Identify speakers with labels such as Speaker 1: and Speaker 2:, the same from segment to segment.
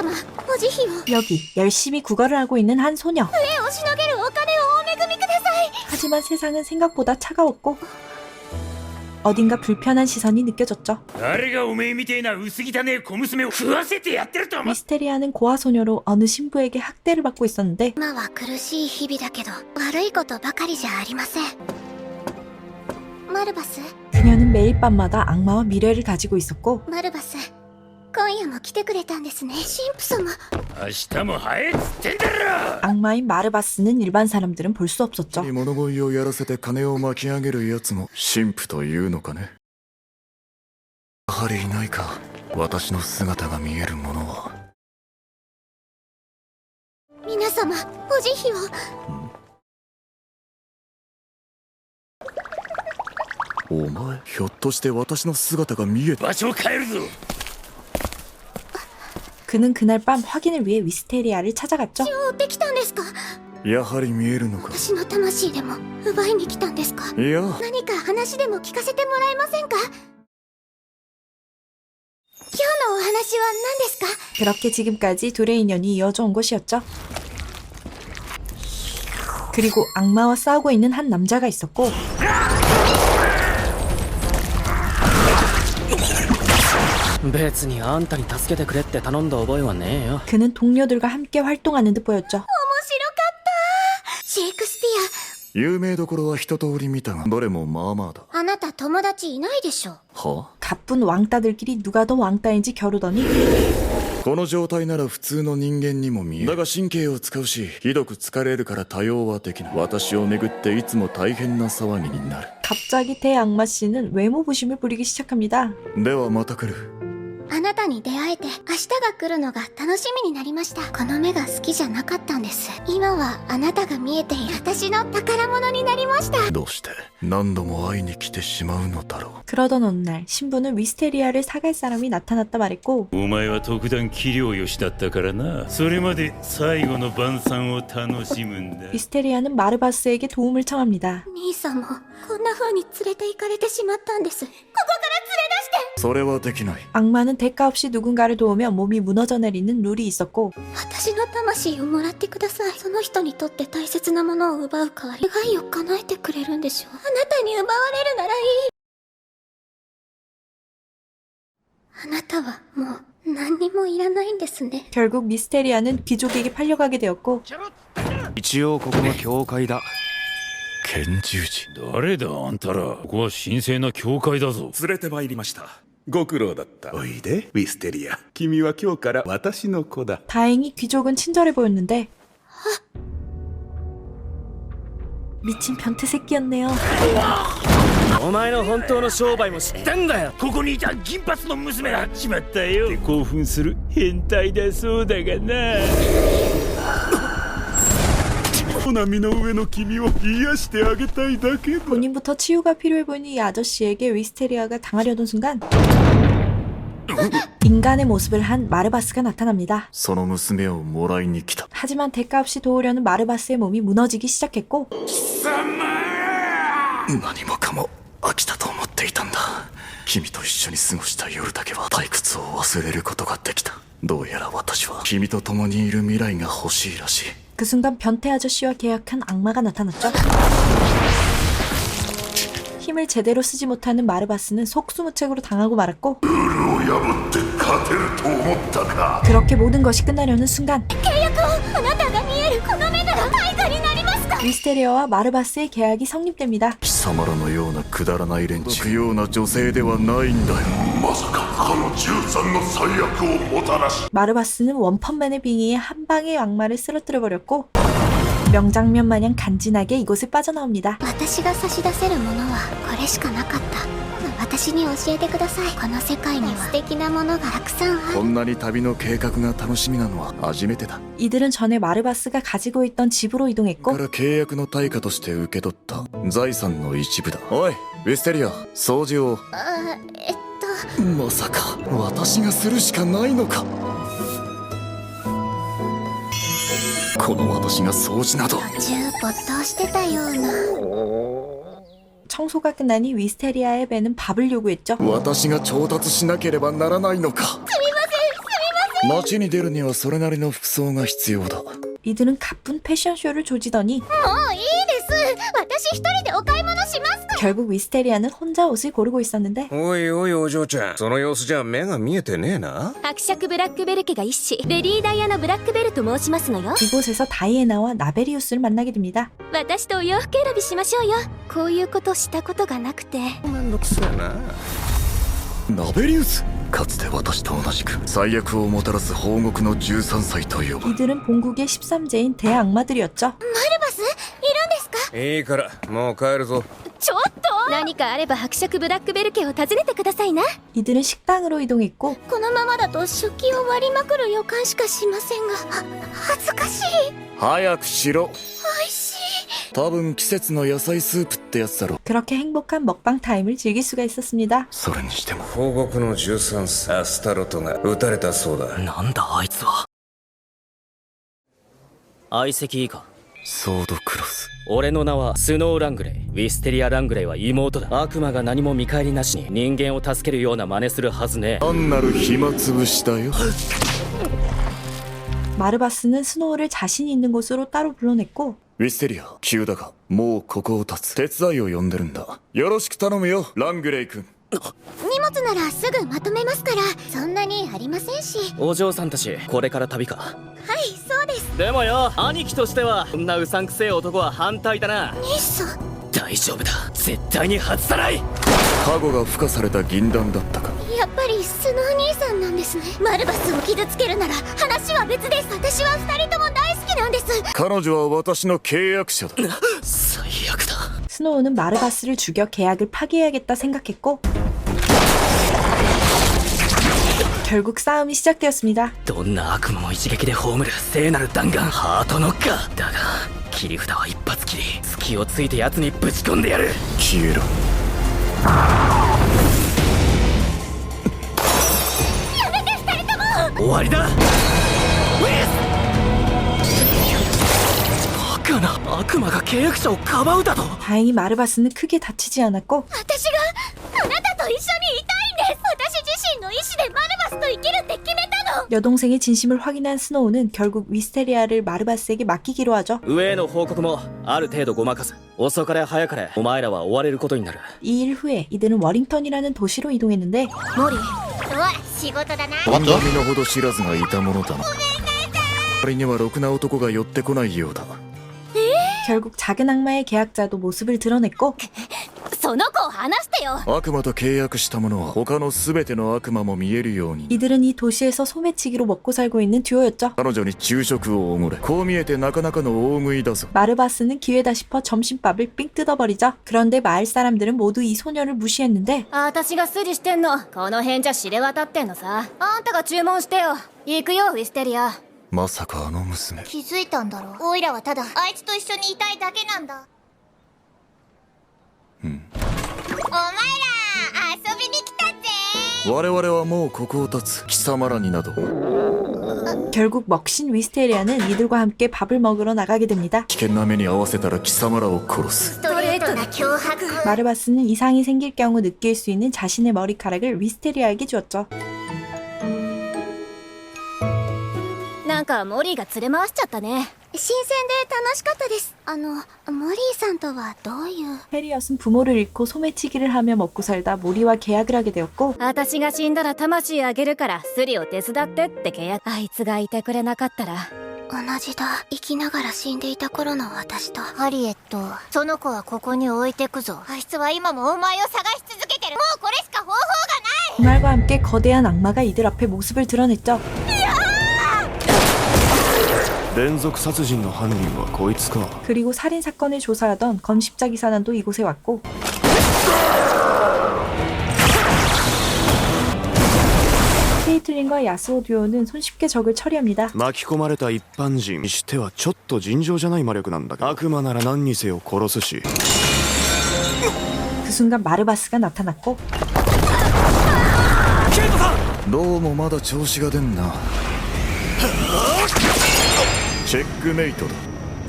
Speaker 1: 様、お慈悲を。
Speaker 2: 여기 열심히 국어를 하고 있는 한 소녀.
Speaker 1: 上をしのげるお金をお恵みください。
Speaker 2: 하지만 세상은 생각보다 차가웠고 어딘가 불편한 시선이 느껴졌죠.
Speaker 3: 誰がおめえみてえな薄汚ねえ小娘を食わせてやってると思う。
Speaker 2: 미스테리아는 고아 소녀로 어느 신부에게 학대를 받고 있었는데
Speaker 1: 今は苦しい日々だけど、悪いことばかりじゃありません。マルバス、
Speaker 2: 그녀는 매일 밤마다 악마와 미래를 가지고 있었고
Speaker 1: マルバス、今夜も来てくれたんですね。神父様。
Speaker 3: 明日も早えっつってんだろ。
Speaker 2: 악마인 마르바스는 일반 사람들은 볼 수 없었죠.
Speaker 4: 物乞いをやらせて金を巻き上げるやつも神父というのかね。やはりいないか、私の姿が見える者は。
Speaker 1: 皆様、お慈悲を。
Speaker 4: お前、ひょっとして私の姿が見えた。
Speaker 3: 場所を変えるぞ。
Speaker 2: 그는 그날 밤 확인을 위해 위스테리아를 찾아갔죠.
Speaker 1: 追ってきたんですか？
Speaker 4: やはり見えるのか。
Speaker 1: 私の魂でも奪いに来たんですか？
Speaker 4: いや、
Speaker 1: 何か話でも聞かせてもらえませんか？今日のお話は何ですか？
Speaker 2: 그렇게 지금까지 둘의 인연이 이어져 온 것이었죠. 그리고 악마와 싸우고 있는 한 남자가 있었고
Speaker 5: 別にあんたに助けてくれって頼んだ覚えはねえよ。
Speaker 2: 그는 동료들과 함께 활동하는 듯 보였죠.
Speaker 1: 面白かった。シェイクスピ
Speaker 4: 有名どころは一通り見たが、どれもまあまあだ。
Speaker 1: ア。あなた友達いないでしょ。
Speaker 4: は？
Speaker 2: 가쁜 왕따들끼리 누가 더 왕따인지 겨루더니
Speaker 4: この状態なら普通の人間にも見える。だが神経を使うし、ひどく疲れるから多用はできない。私をめぐっていつも大変な騒ぎになる。
Speaker 2: 갑자기 대악마 씨는 외모 부심을 부리기 시작합니다.
Speaker 4: ではまた来る。
Speaker 1: あなたに出会えて明日が来るのが楽しみになりました。この目が好きじゃなかったんです。今はあなたが見えている私の宝物になりました。
Speaker 4: どうして何度も会いに来てしまうのだろう。
Speaker 2: 그러던 어느 날 신부는 위스테리아를 사갈 사람이 나타났다 말했고
Speaker 3: お前は特段器量よしだったからな。それまで最後の晩餐を楽しむんだ。
Speaker 2: 위스테리아는 마르바스에게 도움을 청합니다.
Speaker 1: 兄さんもこんな風に連れて行かれてしまったんです。ここから連れ出して。
Speaker 4: それはできない。
Speaker 2: 악마는 대가 없이 누군가를 도우며 몸이 무너져 내리는 룰이 있었고
Speaker 1: 私の魂をもらってください。その人にとって大切なものを奪う代わり願いを叶えてくれるんでしょう。あなたに奪われるならいい。あなたはもう何にもいらないんですね。
Speaker 2: 결국 미스테리아는 귀족에게 팔려가게 되었고
Speaker 6: 一応ここが教会だ。
Speaker 4: 拳銃寺。
Speaker 3: 誰だあんたら。ここは神聖な教会だぞ。
Speaker 7: 連れてまいりました。ご苦労だった。おいで、ウィステリア。君は今日から私の子だ。
Speaker 2: 다행히 귀족은 친절해 보였는데 미친 변태 새끼였네요.
Speaker 5: お前の本当の商売も知ってんだよ。
Speaker 3: ここにいた銀髪の娘が来ちまったよ。で興奮する変態だそうだがな。
Speaker 7: 波の上の君を癒してあげたいだけだ。
Speaker 2: 본인부터 치유가 필요해 보이는 이 아저씨에게 위스테리아가 당하려던 순간 인간의 모습을 한 마르바스가 나타납니다.
Speaker 4: その娘をもらいに来た。
Speaker 2: 하지만 대가 없이 도우려는 마르바스의 몸이 무너지기 시작했고
Speaker 4: 何もかも飽きたと思っていたんだ。君と一緒に過ごした夜だけは退屈を忘れることができた。どうやら私は君と共にいる未来が欲しいらしい。
Speaker 2: 그 순간 변태 아저씨와 계약한 악마가 나타났죠. 힘을 제대로 쓰지 못하는 마르바스는 속수무책으로 당하고 말았고 그렇게 모든 것이 끝나려는 순간
Speaker 1: あなたが見えるこの目なら対価になりますか？
Speaker 2: 위스테리아와 마르바스의 계약이 성립됩니다.
Speaker 4: 貴様らのようなくだらない連中、不要な女性ではないんだよ。まさかこの13の最悪をもたらし。
Speaker 2: 마르바스는 원펀맨의 빙의에 한 방에 악마를 쓰러뜨려 버렸고 명장면 마냥 간지나게 이곳을 빠져나옵니다.
Speaker 1: 私が差し出せるものはこれしかなかった。私に教えてください。この世界には素敵なものがたくさんある。
Speaker 4: こんなに旅の計画が楽しみなのは初めてだ。
Speaker 2: 이들은 전에 마르바스가 가지고 있던 집으로
Speaker 4: か
Speaker 2: 이동했고
Speaker 4: ら契約の対価として受け取った財産の一部だ。おい、ウィステリア、掃除を。まさか私がするしかないのか。この私が掃除など。
Speaker 1: 途中没頭してたような。
Speaker 2: 청소가 끝나니 위스테리아의 배는 밥을 요구했죠.
Speaker 4: 私が調達しなければならないのか。街に出るにはそれなりの服装が必要だ。
Speaker 2: 이들은 가쁜 패션쇼를 조지더니
Speaker 1: もういいです私一人でお買い物しますから
Speaker 2: 결국 위스테리아는 혼자 옷을 고르고 있었는데
Speaker 6: おいおいお嬢ちゃん、その様子じゃ目が見えてねえな。
Speaker 8: 伯爵ブラックベル家が一子レディー・ダイアナ・ブラックベルと申しますのよ。
Speaker 2: 이곳에서 다이애나와 나베리우스를 만나게 됩니다.
Speaker 8: 私とお洋服選びしましょうよ。こういうことしたことがなくて。
Speaker 6: めんどくせえな。
Speaker 4: ナベリウス、かつて私と同じく最悪をもたらす報国の13歳と呼ぶ。
Speaker 2: 이들은 본국의 13제인 대악마들이었죠.
Speaker 1: マルバスいるんですか
Speaker 6: いいからもう帰るぞ。
Speaker 8: ちょっと何かあれば伯爵ブラックベル家を訪ねてくださいな。
Speaker 2: 이들은 식당으로 이동했고
Speaker 1: このままだと食器を割りまくる予感しかしませんが恥ずかしい。
Speaker 4: 早くしろ。
Speaker 1: 美味しい。
Speaker 4: 多分季節の野菜スープってやつだろ。
Speaker 2: 그렇게 행복한 먹방 타임을 즐길 수가 있었습니다.
Speaker 4: それにしても
Speaker 6: 報国の13歳アスタロトが撃たれたそうだ。
Speaker 5: なんだあいつは。相席いいか。
Speaker 4: ソードクロス。
Speaker 5: 俺の名はスノー・ラングレイ。ウィステリア・ラングレイは妹だ。悪魔が何も見返りなしに人間を助けるような真似するはずね。
Speaker 4: 単なる暇つぶしだよ。
Speaker 2: 마르바스는 스노우를 자신 있는 곳으로 따로 불러냈고
Speaker 4: ウィステリア、急だがもうここを立つ。手伝いを呼んでるんだ。よろしく頼むよ、ラングレイ君。
Speaker 1: 荷物ならすぐまとめますからそんなにありませんし。
Speaker 5: お嬢さんたちこれから旅か。
Speaker 1: はいそうです。
Speaker 5: でもよ、兄貴としてはこんなうさんくせえ男は反対だな。
Speaker 1: 兄さん
Speaker 5: 大丈夫だ、絶対に外さない。
Speaker 4: 加護が付加された銀弾だったか。
Speaker 1: やっぱりスノー兄さんなんですね。マルバスを傷つけるなら話は別です。私は二人とも大好きなんです。
Speaker 4: 彼女は私の契約者だ。
Speaker 5: 最悪だ。
Speaker 2: 스노우는 마르바스를 죽여 계약을 파기해야겠다 생각했고 결국 싸움이 시작되었습니다.
Speaker 5: どんな悪魔も一撃で葬る聖なる弾丸ハートノッカーだが、切り札は一発切り。隙をついて奴にぶち込んでやる。
Speaker 4: 消えろ。
Speaker 5: 終わりだ。ウィスバカな。悪魔が契約者をかばうだと。
Speaker 2: 다행히 마르바스는 크게 다치지 않았고
Speaker 1: 私があなたと一緒にいたいんです。私自身の意志でマルバスと生きるって決めたの。
Speaker 2: 여동생의 진심을 확인한 스노우는 결국 위스테리아를 마르바스에게 맡기기로 하죠.
Speaker 5: 上への報告もある程度ごまかす。遅かれ早かれお前らは追われることになる。
Speaker 2: 이 일 후에 이들은 워링턴이라는 도시로 이동했는데
Speaker 1: モリうわ仕事だな。
Speaker 4: 身の程知らずがいたものだな。仮にはろくな男が寄ってこないようだ。
Speaker 2: 결국 작은 악마의 계약자도 모습을 드러냈고
Speaker 8: その子を離してよ。
Speaker 4: 悪魔と契約した者は他の全ての悪魔も見えるように。
Speaker 2: 이들은 이 도시에서 소매치기로 먹고 살고 있는 듀오였죠.
Speaker 4: 彼女に昼食をおごれ。こう見えてなかなかの大食いだぞ。
Speaker 2: 마르바스는 기회다 싶어 점심밥을 삥 뜯어버리죠. 그런데 마을 사람들은 모두 이 소녀를 무시했는데
Speaker 8: 私がスリしてんの。この辺じゃ知れ渡ってんのさ。あんたが注文してよ。行くよウィステリア。
Speaker 4: まさかあの娘。
Speaker 1: 気づいたんだろう。オイラはただあいつと一緒にいたいだけなんだ。お前ら遊びに来たぜ。
Speaker 4: 我々はもうここを立つ。貴様らになど。
Speaker 2: 결국 먹신 위스테리아는 이들과 함께 밥을 먹으러 나가게 됩니다.
Speaker 4: 危険な目に遭わせたら貴様らを殺す。
Speaker 1: ストレートな脅迫。
Speaker 2: 마르바스는 이상이 생길 경우 느낄 수 있는 자신의 머리카락을 위스테리아에게 주었죠.
Speaker 8: なんかモリーが連れ回しちゃったね。
Speaker 1: 新鮮で楽しかったです。モリーさんとはどういう。
Speaker 2: 헤리엇은 부모를 잃고 소매치기를 하며 먹고 살다 모리와 계약을 하게 되었고
Speaker 8: 私が死んだら魂あげるからスリを手伝ってって契約。あいつがいてくれなかったら。
Speaker 1: 同じだ。生きながら死んでいた頃の私と。ハリエット、その子はここに置いてくぞ。あいつは今もお前を探し続けてる。もうこれしか方法がない。
Speaker 2: 그말과 함께 거대한 악마가 이들 앞에 모습을 드러냈죠.
Speaker 6: 連続殺人の犯人はこいつか。
Speaker 2: 그리고 살인 사건을 조사하던 건십자 기사단도 이곳에 왔고 케이틀린과 야스오 듀오는 손쉽게 적을 처리합니다.
Speaker 6: 巻き込まれた一般人にしてはちょっと尋常じゃない魔力なんだけど、悪魔なら何にせよ殺すし。
Speaker 2: 그 순간 마르바스가 나타났고
Speaker 4: どうもまだ調子が出んな。チェックメイトだ。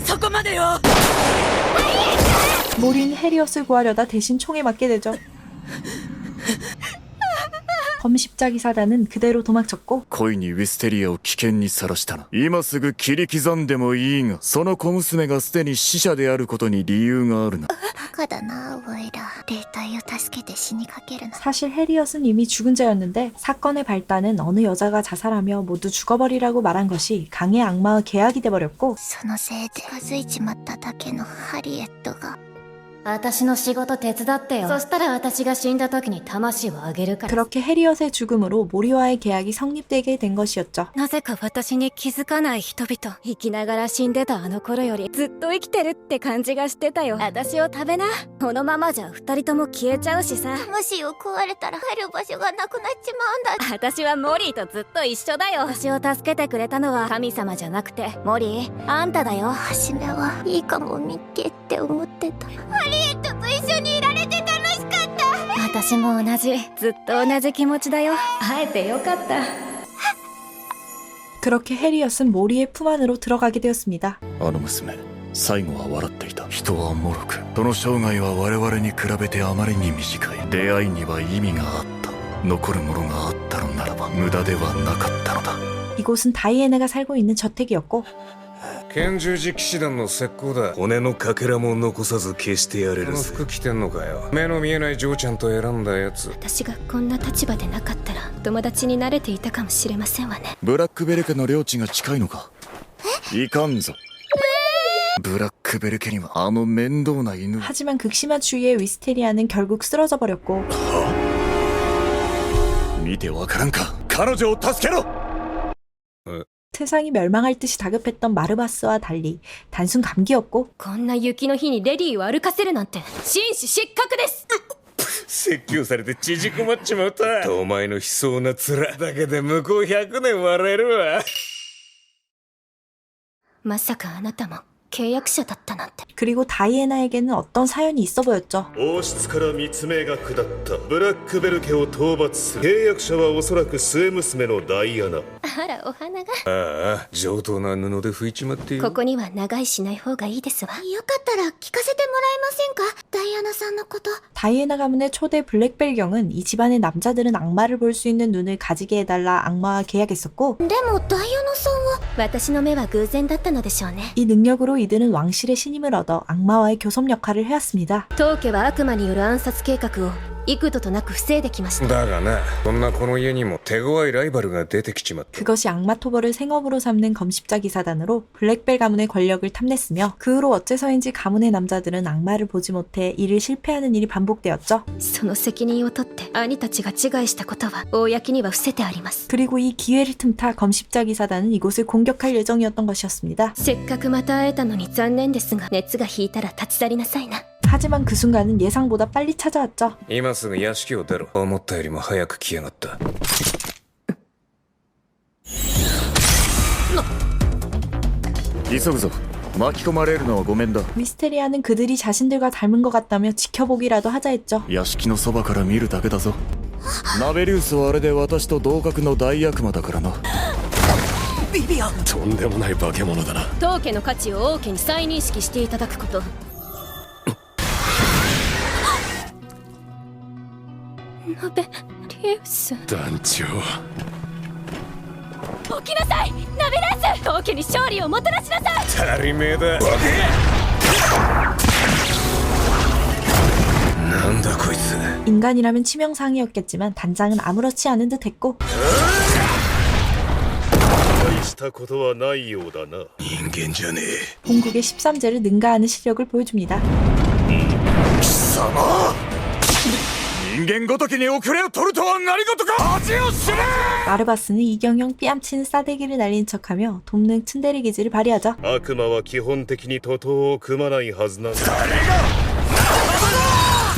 Speaker 5: そこまでよ。
Speaker 2: 모리는 헤리엇을 구하려다 대신 총에 맞게 되죠. 검십자기사단은 그대로 도망쳤고
Speaker 4: 恋にウィステリアを危険にさらしたな。今すぐ切り刻んでもいいが、その小娘がすでに死者であることに理由があるな。
Speaker 1: バカだなオイラ。霊体を助けて死にかけるな。
Speaker 2: 사실 해리엇은 이미 죽은 자였는데 사건의 발단은 어느 여자가 자살하며 모두 죽어버리라고 말한 것이 강의 악마와 계약이 돼버렸고
Speaker 1: そのせいで近づいちまっただけのハリエットが
Speaker 8: 私の仕事手伝ってよ。そしたら私が死んだ時に魂をあげるから。
Speaker 2: 그렇게 해리엇의 죽음으로 모리와의 계약이 성립되게 된 것이었죠.
Speaker 8: なぜか私に気づかない人々。生きながら死んでたあの頃よりずっと生きてるって感じがしてたよ。私を食べな。このままじゃ二人とも消えちゃうしさ。
Speaker 1: 魂を食われたら入る場所がなくなっちまうんだ。
Speaker 8: 私はモリーとずっと一緒だよ。私を助けてくれたのは神様じゃなくてモリー、あんただよ。
Speaker 1: 初めはいいかもみっけって思ってた。ハリエットと一緒にいられて楽しかった。
Speaker 8: 私も同じ。ずっと同じ気持ちだよ。会えてよかった。
Speaker 2: 그렇게 해리엇은 모리의 품 안으로 들어가게 되었습니다.
Speaker 4: あの娘、最後は笑っていた。人は脆く、その生涯は我々に比べてあまりに短い。出会いには意味があった。残るものがあったのならば無駄ではなかったのだ。
Speaker 2: 이곳은 다이애나가 살고 있는 저택이었고
Speaker 9: 拳銃士騎士団の石膏だ。骨のかけらも残さず消してやれる。この服着てんのかよ。目の見えない嬢ちゃんと選んだやつ。
Speaker 8: 私がこんな立場でなかったら友達になれていたかもしれませんわね。
Speaker 4: ブラックベル家の領地が近いのか。いかんぞ。ブラックベル家にはあの面倒な犬。
Speaker 2: 하지만 극심한 추위에 위스테리아는 결국 쓰러져 버렸고
Speaker 4: 見てわからんか。彼女を助けろ。
Speaker 2: 세상이 멸망할 듯이 다급했던 마르바스와 달리 단순 감기였고
Speaker 8: こんな雪の日にレディーを歩かせるなんて紳士失格です。
Speaker 9: 説教されて縮こまっちまった。お前の悲壮な面だけで向こう100年笑えるわ。
Speaker 8: まさかあなたも契約者だったなんて。
Speaker 2: 그리고 다이애나에게는 어떤 사연이 있어 보였죠.
Speaker 10: 王室から密命が下ったブラックベル家を討伐する。契約者はおそらく末娘のダイアナ。
Speaker 8: あらお花が。
Speaker 9: ああ、上等な布で拭いちまってよ。
Speaker 8: ここには長居しない方がいいですわ。
Speaker 1: よかったら聞かせてもらえませんかダイアナさんのこと。
Speaker 2: 다이애나 가문의 초대 블랙벨경은 이 집안의 남자들은 악마를 볼 수 있는 눈을 가지게 해달라 악마와 계약했었고
Speaker 1: でもダイアナさんは
Speaker 8: 私の目は偶然だったのでしょうね。
Speaker 2: 이 능력으로 이들은 왕실의 신임을 얻어 악마와의 교섭 역할을 해왔습니다.
Speaker 8: 当家は悪魔による暗殺計画を幾度となく防いできました。
Speaker 9: だがな、そんなこの家にも手強いライバルが出てきちまった。
Speaker 2: 그것이 악마 토벌을 생업으로 삼는 검십자기사단으로 블랙벨 가문의 권력을 탐냈으며 그 후로 어째서인지 가문의 남자들은 악마를 보지 못해 이를 실패하는 일이 반복되었죠.
Speaker 8: その責任を取って兄たちが自害したことは公には伏せてあります。
Speaker 2: 그리고 이 기회를 틈타 검십자기사단은 이곳을 공격할 예정이었던 것이었습니다.
Speaker 8: せっかくまた会えたのに残念ですが熱が引いたら立ち去りなさいな。
Speaker 2: 하지만 그 순간은 예상보다 빨리 찾아왔죠.
Speaker 9: 今すぐ屋敷を出ろ。思ったよりも早く来やがった。
Speaker 4: 急ぐぞ。巻き込まれるのはごめんだ。
Speaker 2: 미스테리아는 그들이 자신들과 닮은 것 같다며 지켜보기라도 하자 했죠.
Speaker 4: 屋敷のそばから見るだけだぞ。ナベリウスはあれで私と同格の大悪魔だからな。
Speaker 6: ビビアン、とんでもない化け物だな。
Speaker 8: 当家の価値を王家に再認識していただくこと。ナベリウス
Speaker 6: 団長、
Speaker 8: 起きなさい。ナベラス、当家に勝利をもたらしなさい。
Speaker 9: 足りめえだ。なんだこいつ。
Speaker 2: 인간이라면 치명상이었겠지만 단장은 아무렇지 않은 듯했고
Speaker 10: 大したことはないようだな。
Speaker 9: 人間じゃねえ。
Speaker 2: 본국의 13제를 능가하는 실력을 보여줍니다.
Speaker 4: 貴様、人間ごときに遅れを取るとは何事か。恥を知れ。
Speaker 2: 마르바스는 이경영 삐암치는 싸대기를 날린 척하며 돕는 츤데레 기질을 발휘하죠.
Speaker 10: 悪魔は基本的に徒党を組まないはずなんだ。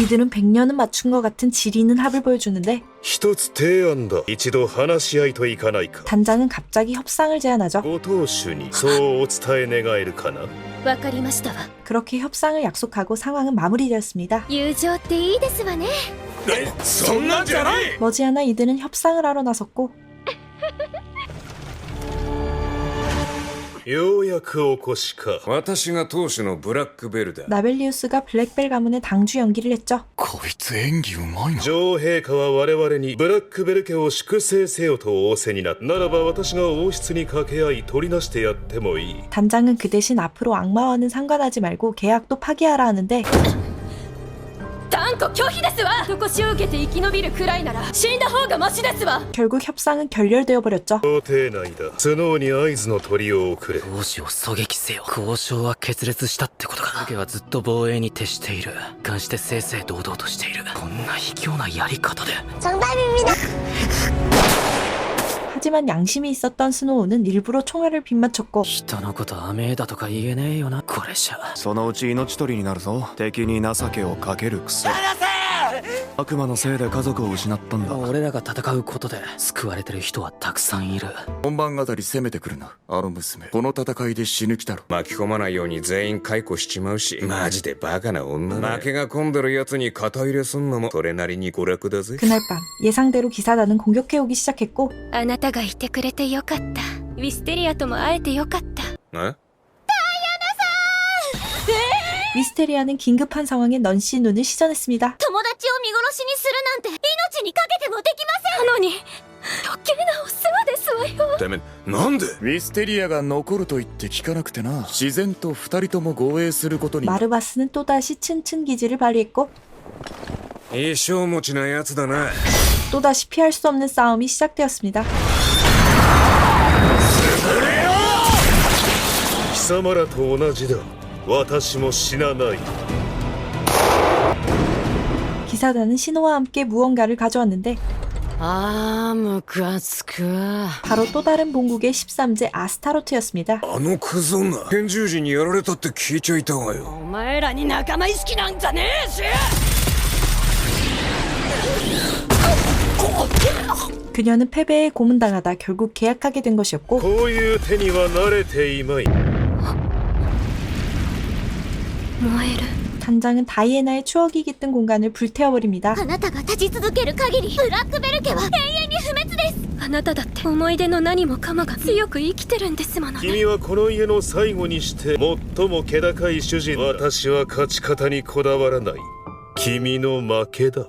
Speaker 2: 이들은 100년은 맞춘 것 같은 지리는 합을 보여주는데
Speaker 10: 一つ提案だ。一度話し合いといかないか。
Speaker 2: 단장은 갑자기 협상을 제안하죠.
Speaker 10: ご当主にそうお伝え願えるかな。
Speaker 8: わかりましたわ。
Speaker 2: 그렇게 협상을 약속하고 상황은 마무리되었습니다.
Speaker 8: 友情っていいですわね。
Speaker 9: そんなんじゃない。
Speaker 2: 머지않아 이들은 협상을 하러 나섰고
Speaker 10: ようやくお越しか。
Speaker 9: 私が当主のブラックベルだ。
Speaker 2: 나벨리우스가 블랙벨 가문의 당주 연기를 했죠.
Speaker 4: こいつ演技うまいな。
Speaker 10: 女王陛下は我々にブラックベル家を粛清せよと仰せになった。ならば私が王室に掛け合い取りなしてやってもいい。
Speaker 2: 단장은 그 대신 앞으로 악마와는 상관하지 말고 계약도 파기하라 하는데
Speaker 8: 断固拒否ですわ。残しを受けて生き延びるくらいなら死んだ方がマシですわ。
Speaker 2: 결국 협상은 결렬되어 버렸죠.
Speaker 10: 皇帝内だ。スノーに合図の鳥を送れ。
Speaker 5: 当主を狙撃せよ。交渉は決裂したってことか。武家はずっと防衛に徹している。一貫して正々堂々としている。こんな卑怯なやり方で。
Speaker 2: 하지만 양심이 있었던 스노우는 일부러 총알을 빗맞췄고
Speaker 5: 人のこと甘えだとか言えねえよな。これじゃ
Speaker 6: そのうち命取りになるぞ。敵に情けをかけるクソ。悪魔のせいで家族を失ったんだ。
Speaker 5: 俺らが戦うことで救われてる人はたくさんいる。
Speaker 4: 本番あたり攻めてくるな。あの娘この戦いで死ぬ気だろ。
Speaker 9: 巻き込まないように全員解雇しちまうし。マジでバカな女だ。負けが込んでるやつに肩入れすんのもそれなりに娯楽だぜ。
Speaker 2: 그날 밤 예상대로 기사단은 공격해오기 시작했고
Speaker 8: あなたがいてくれてよかった。ウィステリアとも会えてよかった。
Speaker 9: え？
Speaker 2: 위스테리아는 긴급한 상황에 넌씨 눈을 시전했습니다.
Speaker 1: 友達を見殺しにするなんて命にかけてもできません。
Speaker 8: なのに余計なお世話ですわよ。
Speaker 9: てめえなんで？
Speaker 4: ウィステリアが残ると言って聞かなくてな。自然と二人とも護衛することに。
Speaker 2: 마르바스는 또다시 층층 기지를 발휘했고
Speaker 9: 衣装持ちなやつだな。
Speaker 2: 또다시 피할 수 없는 싸움이 시작되었습니다.
Speaker 10: 貴様らと同じだ。私も死なない。
Speaker 2: 기사단은 신호와 함께 무언가를 가져왔는데
Speaker 5: あームカつく。
Speaker 2: 바로 또 다른 본국의 13제 아스타로트였습니다.
Speaker 9: あのクズ女拳銃時にやられたって聞いちゃいたわよ。
Speaker 8: お前らに仲間意識なんじゃねえし。
Speaker 2: 그녀는 패배에 고문당하다 결국 계약하게 된 것이었고
Speaker 10: こういう手には慣れていまい。
Speaker 8: 燃える。
Speaker 2: 단장은 다이애나의 추억이 깃든 공간을 불태워버립니다.
Speaker 1: あなたが立ち続ける限りブラックベル家は永遠に不滅です。
Speaker 8: あなただって思い出の何もかもが強く生きてるんですものね。
Speaker 10: 君はこの家の最後にして最も気高い主人。私は勝ち方にこだわらない。君の負けだ。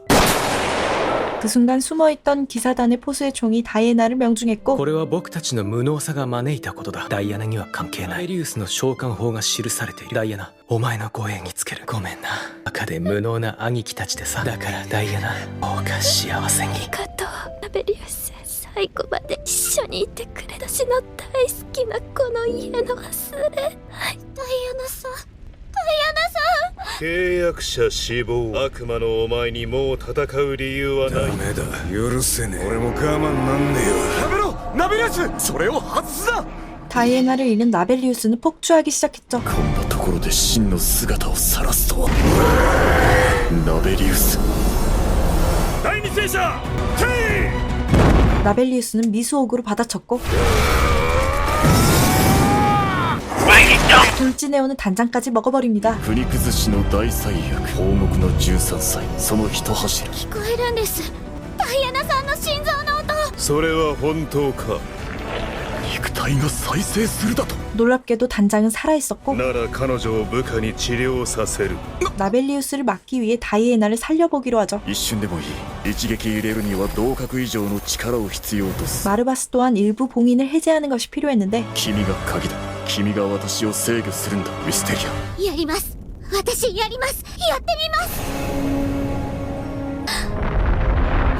Speaker 2: 그 순간 숨어있던 기사단의 포수의 총이 다이애나를 명중했고
Speaker 5: これは僕たちの無能さが招いたことだ。ダイアナには関係ない。メリウスの召喚法が記されている。ダイアナ、お前の護衛につける。ごめんな。赤で無能な兄貴たちでさ。だからダイアナ、どうか幸せに。
Speaker 8: ありがとう、ラベリウス。最後まで一緒にいてくれ。私の大好きなこの家の忘れない。ダイアナさん、ダイアナさん。
Speaker 10: 契約者死亡。悪魔のお前にもう戦う理由はない。
Speaker 9: ダメだ、許せねえ。俺も我慢なんねえわ。やめろ、ナベリウス。それを外すな。
Speaker 2: 다이애나를 잃은 나벨리우스는 폭주하기 시작했죠.
Speaker 4: こんなところで真の姿を晒すとは。ナベリウス。
Speaker 10: 第二戦車テイ。
Speaker 2: 나벨리우스는 미수옥으로 받아쳤고 돌진해오는 단장까지 먹어버립니다.
Speaker 4: 国崩しの大災厄。報告の13歳。その一柱。
Speaker 1: 聞こえるんです。ダイアナさんの心臓の音。
Speaker 10: それは本当か。
Speaker 4: 肉体が再生するだと。
Speaker 2: 놀랍게도 단장은 살아있었고
Speaker 10: なら彼女を部下に治療させる。
Speaker 2: 나벨리우스를 막기 위해 다이애나를 살려보기로 하죠.
Speaker 4: 一瞬でもいい。一撃入れるには同格以上の力を必要とする。
Speaker 2: 마르바스 또한 일부 봉인을 해제하는 것이 필요했는데
Speaker 4: 君が鍵だ。君が私を制御するんだ、ウィステリア。
Speaker 1: やります。私やります。やってみます。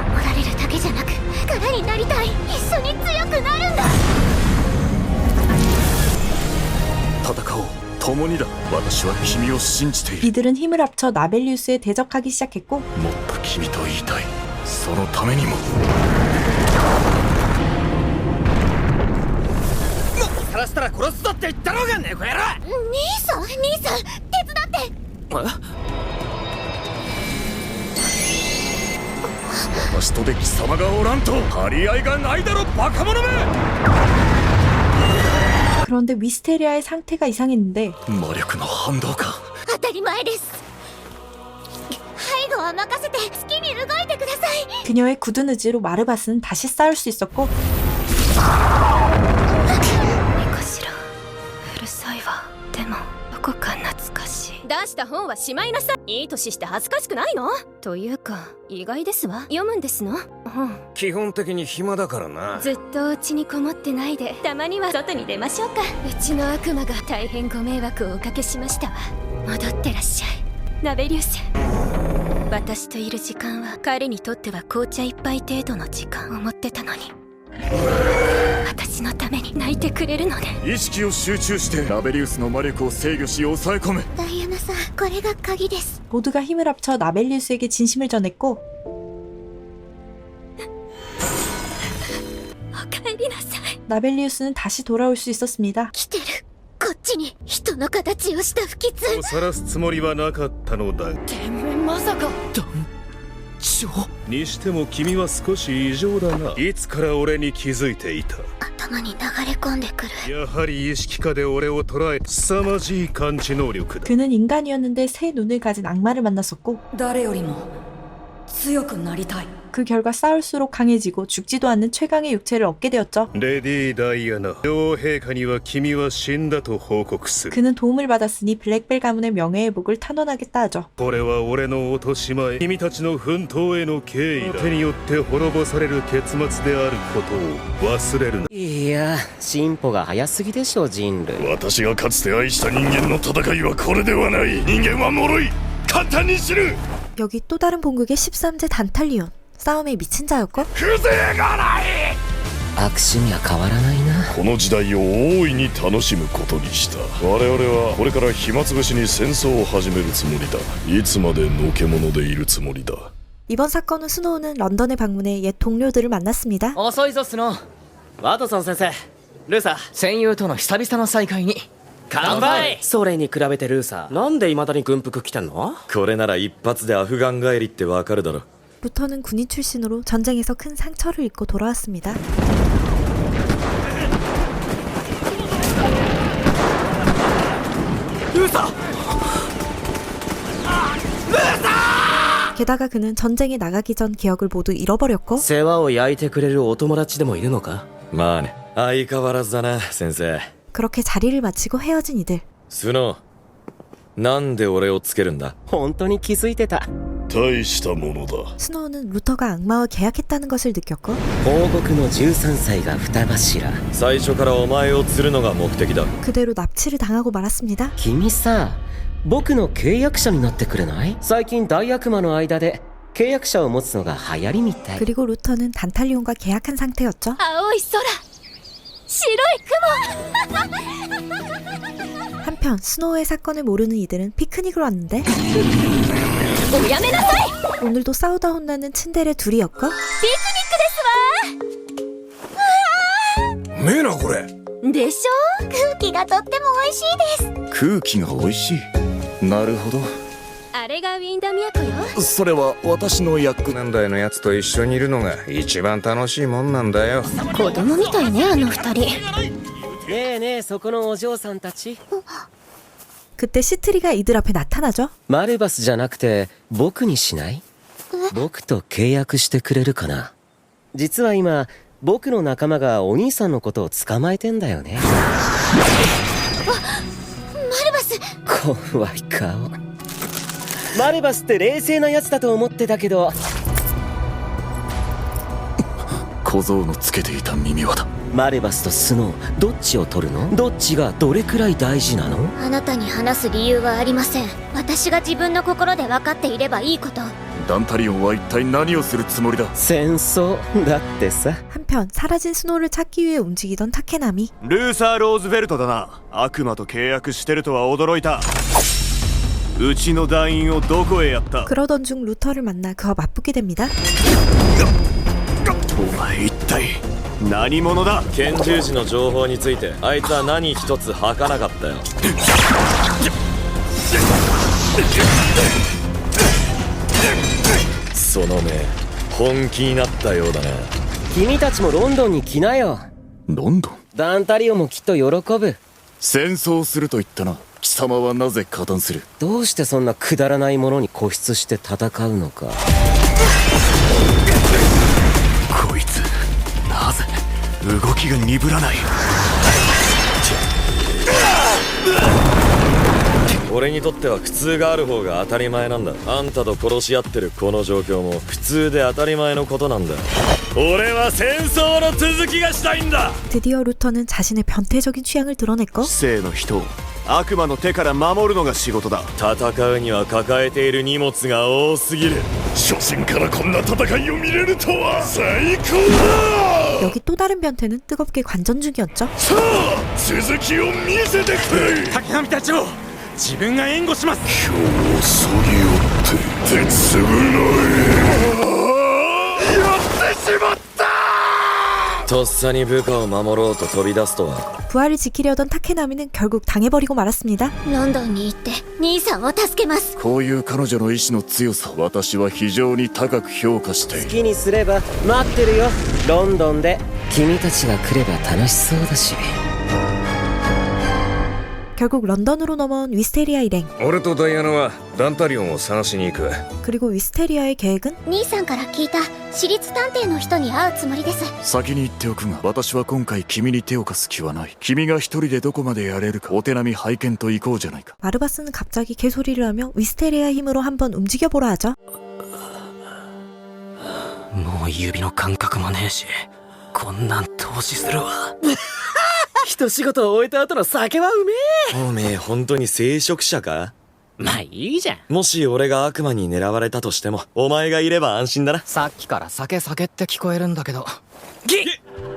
Speaker 1: 守られるだけじゃなく力になりたい。一緒に強くなるんだ。
Speaker 4: 戦おう。共にだ。私は君を信じている。
Speaker 2: 이들은 힘을 합쳐 나벨리우스에 대적하기 시작했고
Speaker 4: もっと君と言いたい。そのためにも。
Speaker 5: 晒したら殺すぞって言ったろうがね、こやら。
Speaker 1: 兄さん手伝って。
Speaker 4: 私とで貴様がおらんと張り合いがないだろ、バカ者め。
Speaker 2: 그런데 위스테리아의 상태가 이상했는데
Speaker 4: 魔力の反動か。
Speaker 1: 当たり前です。背後は任せて好きに動いてください。
Speaker 2: 그녀의 굳은 의지로 마르바스는 다시 싸울 수 있었고
Speaker 8: した本はしまいなさい。いい年して恥ずかしくないの？というか意外ですわ。読むんですの？
Speaker 9: 基本的に暇だからな。
Speaker 8: ずっとうちにこもってないで、たまには外に出ましょうか。うちの悪魔が大変ご迷惑をおかけしましたわ。戻ってらっしゃい、ナベリウス。私といる時間は彼にとっては紅茶一杯程度の時間を持ってたのに、私のために泣いてくれるのね。
Speaker 4: 意識を集中してラベリウスの魔力を制御し抑え込め。
Speaker 1: ダイアナさん、これが鍵です。
Speaker 2: 모두가 힘을 합쳐 나벨리우스에게 진심을 전했고
Speaker 8: お帰りなさい。
Speaker 2: 나벨리우스는 다시 돌아올 수 있었습니다.
Speaker 1: 来てる。こっちに人の形をした不吉。
Speaker 10: 晒すつもりはなかったのだ。
Speaker 8: 天面まさか。
Speaker 10: にしても君は少し異常だな。いつから俺に気づいていた？
Speaker 1: 頭に流れ込んでくる。
Speaker 10: やはり意識下で俺を捉え、凄まじい感知能力だ。
Speaker 2: 그는 인간이었는데 새 눈을 가진 악마를 만났었고
Speaker 11: 誰よりも強くなりたい。
Speaker 2: 그 결과 싸울수록 강해지고 죽지도 않는 최강의 육체를 얻게 되었죠.
Speaker 10: レディ・ダイアナ、女王陛下には君は死んだと報告する。
Speaker 2: 그는 도움을 받았으니 블랙벨 가문의 명예회복을 탄원하겠다 하죠.
Speaker 10: これは俺の落とし前、君たちの奮闘への敬意だ。手によって滅ぼされる結末であることを忘れるな。
Speaker 12: いや、進歩が早すぎでしょ人類。
Speaker 4: 私がかつて愛した人間の戦いはこれではない。人間は脆い。簡単に死ぬ。
Speaker 2: 여기 또 다른 본극의 13제 단탈리온. 싸움에 미친 자였고
Speaker 12: 悪趣味は変わらないな。
Speaker 4: この時代を大いに楽しむことにした。我々はこれから暇つぶしに戦争を始めるつもりだ。いつまでのけ者でいるつもりだ。
Speaker 2: 이번 사건은 스노우는 런던에 방문해 옛 동료들을 만났습니다.
Speaker 12: 遅いぞスノー。ワトソン先生、ルーサー、戦友との久々の再会に乾杯。それに比べてルーサー、なんで未だに軍服着てんの？
Speaker 6: これなら一発でアフガン帰りってわかるだろ。
Speaker 2: 루터는 군인 출신으로 전쟁에서 큰 상처를 입고 돌아왔습니다. 게다가 그는 전쟁에 나가기 전 기억을 모두 잃어버렸고
Speaker 12: 世話を焼いてくれるお友達でもいるのか？
Speaker 6: まあね、相変わらずだな先生。
Speaker 2: 그렇게 자리를 마치고 헤어진 이들.
Speaker 6: スノー、なんで俺をつけるんだ？
Speaker 12: 本当に気づいてた。
Speaker 4: 大したものだ。
Speaker 2: 스노우는 루터가 악마와 계약했다는 것을 느꼈고
Speaker 12: 報告の13歳が二柱。
Speaker 6: 最初からお前を釣るのが目的だ。
Speaker 2: 그대로 납치를 당하고 말았습니다.
Speaker 12: 君さ、僕の契約者になってくれない？最近大悪魔の間で契約者を持つのが流行りみたい。
Speaker 2: 그리고 루터는 단탈리온과 계약한 상태였죠.
Speaker 8: 青い空、白い雲。
Speaker 2: 한편 스노우의 사건을 모르는 이들은 피크닉을 왔는데
Speaker 8: おやめなさい。
Speaker 2: 오늘도 싸우다 혼나는 츤데레 둘이었고
Speaker 8: ピクニックですわ。
Speaker 9: めえなこれ。
Speaker 8: でしょ？
Speaker 1: 空気がとっても美味しいです。
Speaker 4: 空気が美味しい。なるほど。
Speaker 8: あれがウィンダミア湖よ。
Speaker 4: それは私の役。
Speaker 9: 年代のやつと一緒にいるのが一番楽しいもんなんだよ。
Speaker 8: 子供みたいね、あの二人。
Speaker 12: ねえねえ、そこのお嬢さんたち。
Speaker 2: 그때 시트리가 이들 앞에 나타나죠.
Speaker 12: マルバスじゃなくて僕にしない？僕と契約してくれるかな？実は今僕の仲間がお兄さんのことを捕まえてんだよね。
Speaker 1: マルバス。
Speaker 12: 怖い顔。マルバスって冷静なやつだと思ってたけど。
Speaker 4: 小僧のつけていた耳輪だ。
Speaker 12: マルバスとスノー、どっちを取るの？どっちがどれくらい大事なの？
Speaker 1: あなたに話す理由はありません。私が自分の心で分かっていればいいこと。
Speaker 4: ダンタリオンは一体何をするつもりだ？
Speaker 12: 戦争だってさ。
Speaker 2: 한편 사라진 스노우를 찾기 위해 움직이던 타케나미.
Speaker 6: ルーサー・ローズベルトだな。悪魔と契約してるとは驚いた。うちの団員をどこへやった？
Speaker 2: 그러던 중 루터를 만나 그와 맞붙게 됩니다.
Speaker 6: お前一体何者だ？拳銃士の情報についてあいつは何一つ吐かなかったよ。その目本気になったようだな。
Speaker 12: 君たちもロンドンに来なよ。
Speaker 4: ロンドン？
Speaker 12: ダンタリオもきっと喜ぶ。
Speaker 4: 戦争すると言ったな。貴様はなぜ加担する？
Speaker 12: どうしてそんなくだらないものに固執して戦うのか。
Speaker 6: こいつなぜ動きが鈍らない？
Speaker 13: 俺にとっては苦痛がある方が当たり前なんだ。あんたと殺し合ってるこの状況も普通で当たり前のことなんだ。俺は戦争の続きがしたいんだ。
Speaker 2: 드디어 루터는 자신의 변태적인 취향을 드러냈고
Speaker 6: 知性の人を悪魔の手から守るのが仕事だ。
Speaker 13: 戦うには抱えている荷物が多すぎる。
Speaker 3: 初心からこんな戦いを見れるとは最高だ。
Speaker 2: 여기 또 다른 변태는 뜨겁게 관전 중이었죠.
Speaker 3: さあ続きを見せてくれ。
Speaker 5: 竹上隊長、自分が援護します。
Speaker 3: 今日をそぎよって鉄分のやってしまった。
Speaker 13: とっさに部下を守ろうと飛び出すとは。
Speaker 2: 부하를 지키려던 타케나미는 결국 당해버리고 말았습니다.
Speaker 1: ロンドンに行って兄さんを助けます。
Speaker 4: こういう彼女の意志の強さ、私は非常に高く評価している。
Speaker 12: 好きにすれば待ってるよ、ロンドンで。君たちが来れば楽しそうだし。
Speaker 2: 결국 런던으로 넘어온 위스테리아 일행.
Speaker 9: 俺とダイアナはダンタリオンを探しに行く。
Speaker 2: 그리고 위스테리아의 계획은
Speaker 1: 兄さんから聞いた私立探偵の人に会うつもりです。
Speaker 4: 先に言っておくが、私は今回君に手を貸す気はない。君が一人でどこまでやれるかお手並み拝見と行こうじゃないか。
Speaker 2: 마르바스는 갑자기 개소리를 하며 위스테리아 힘으로 한번 움직여보라 하죠.
Speaker 5: もう指の感覚もねえし、こんなん投資するわ。
Speaker 12: 一仕事を終えた後の酒はうめえ。
Speaker 13: おめえ本当に聖職者か？
Speaker 5: まあいいじゃん。
Speaker 13: もし俺が悪魔に狙われたとしてもお前がいれば安心だな。
Speaker 5: さっきから酒って聞こえるんだけど。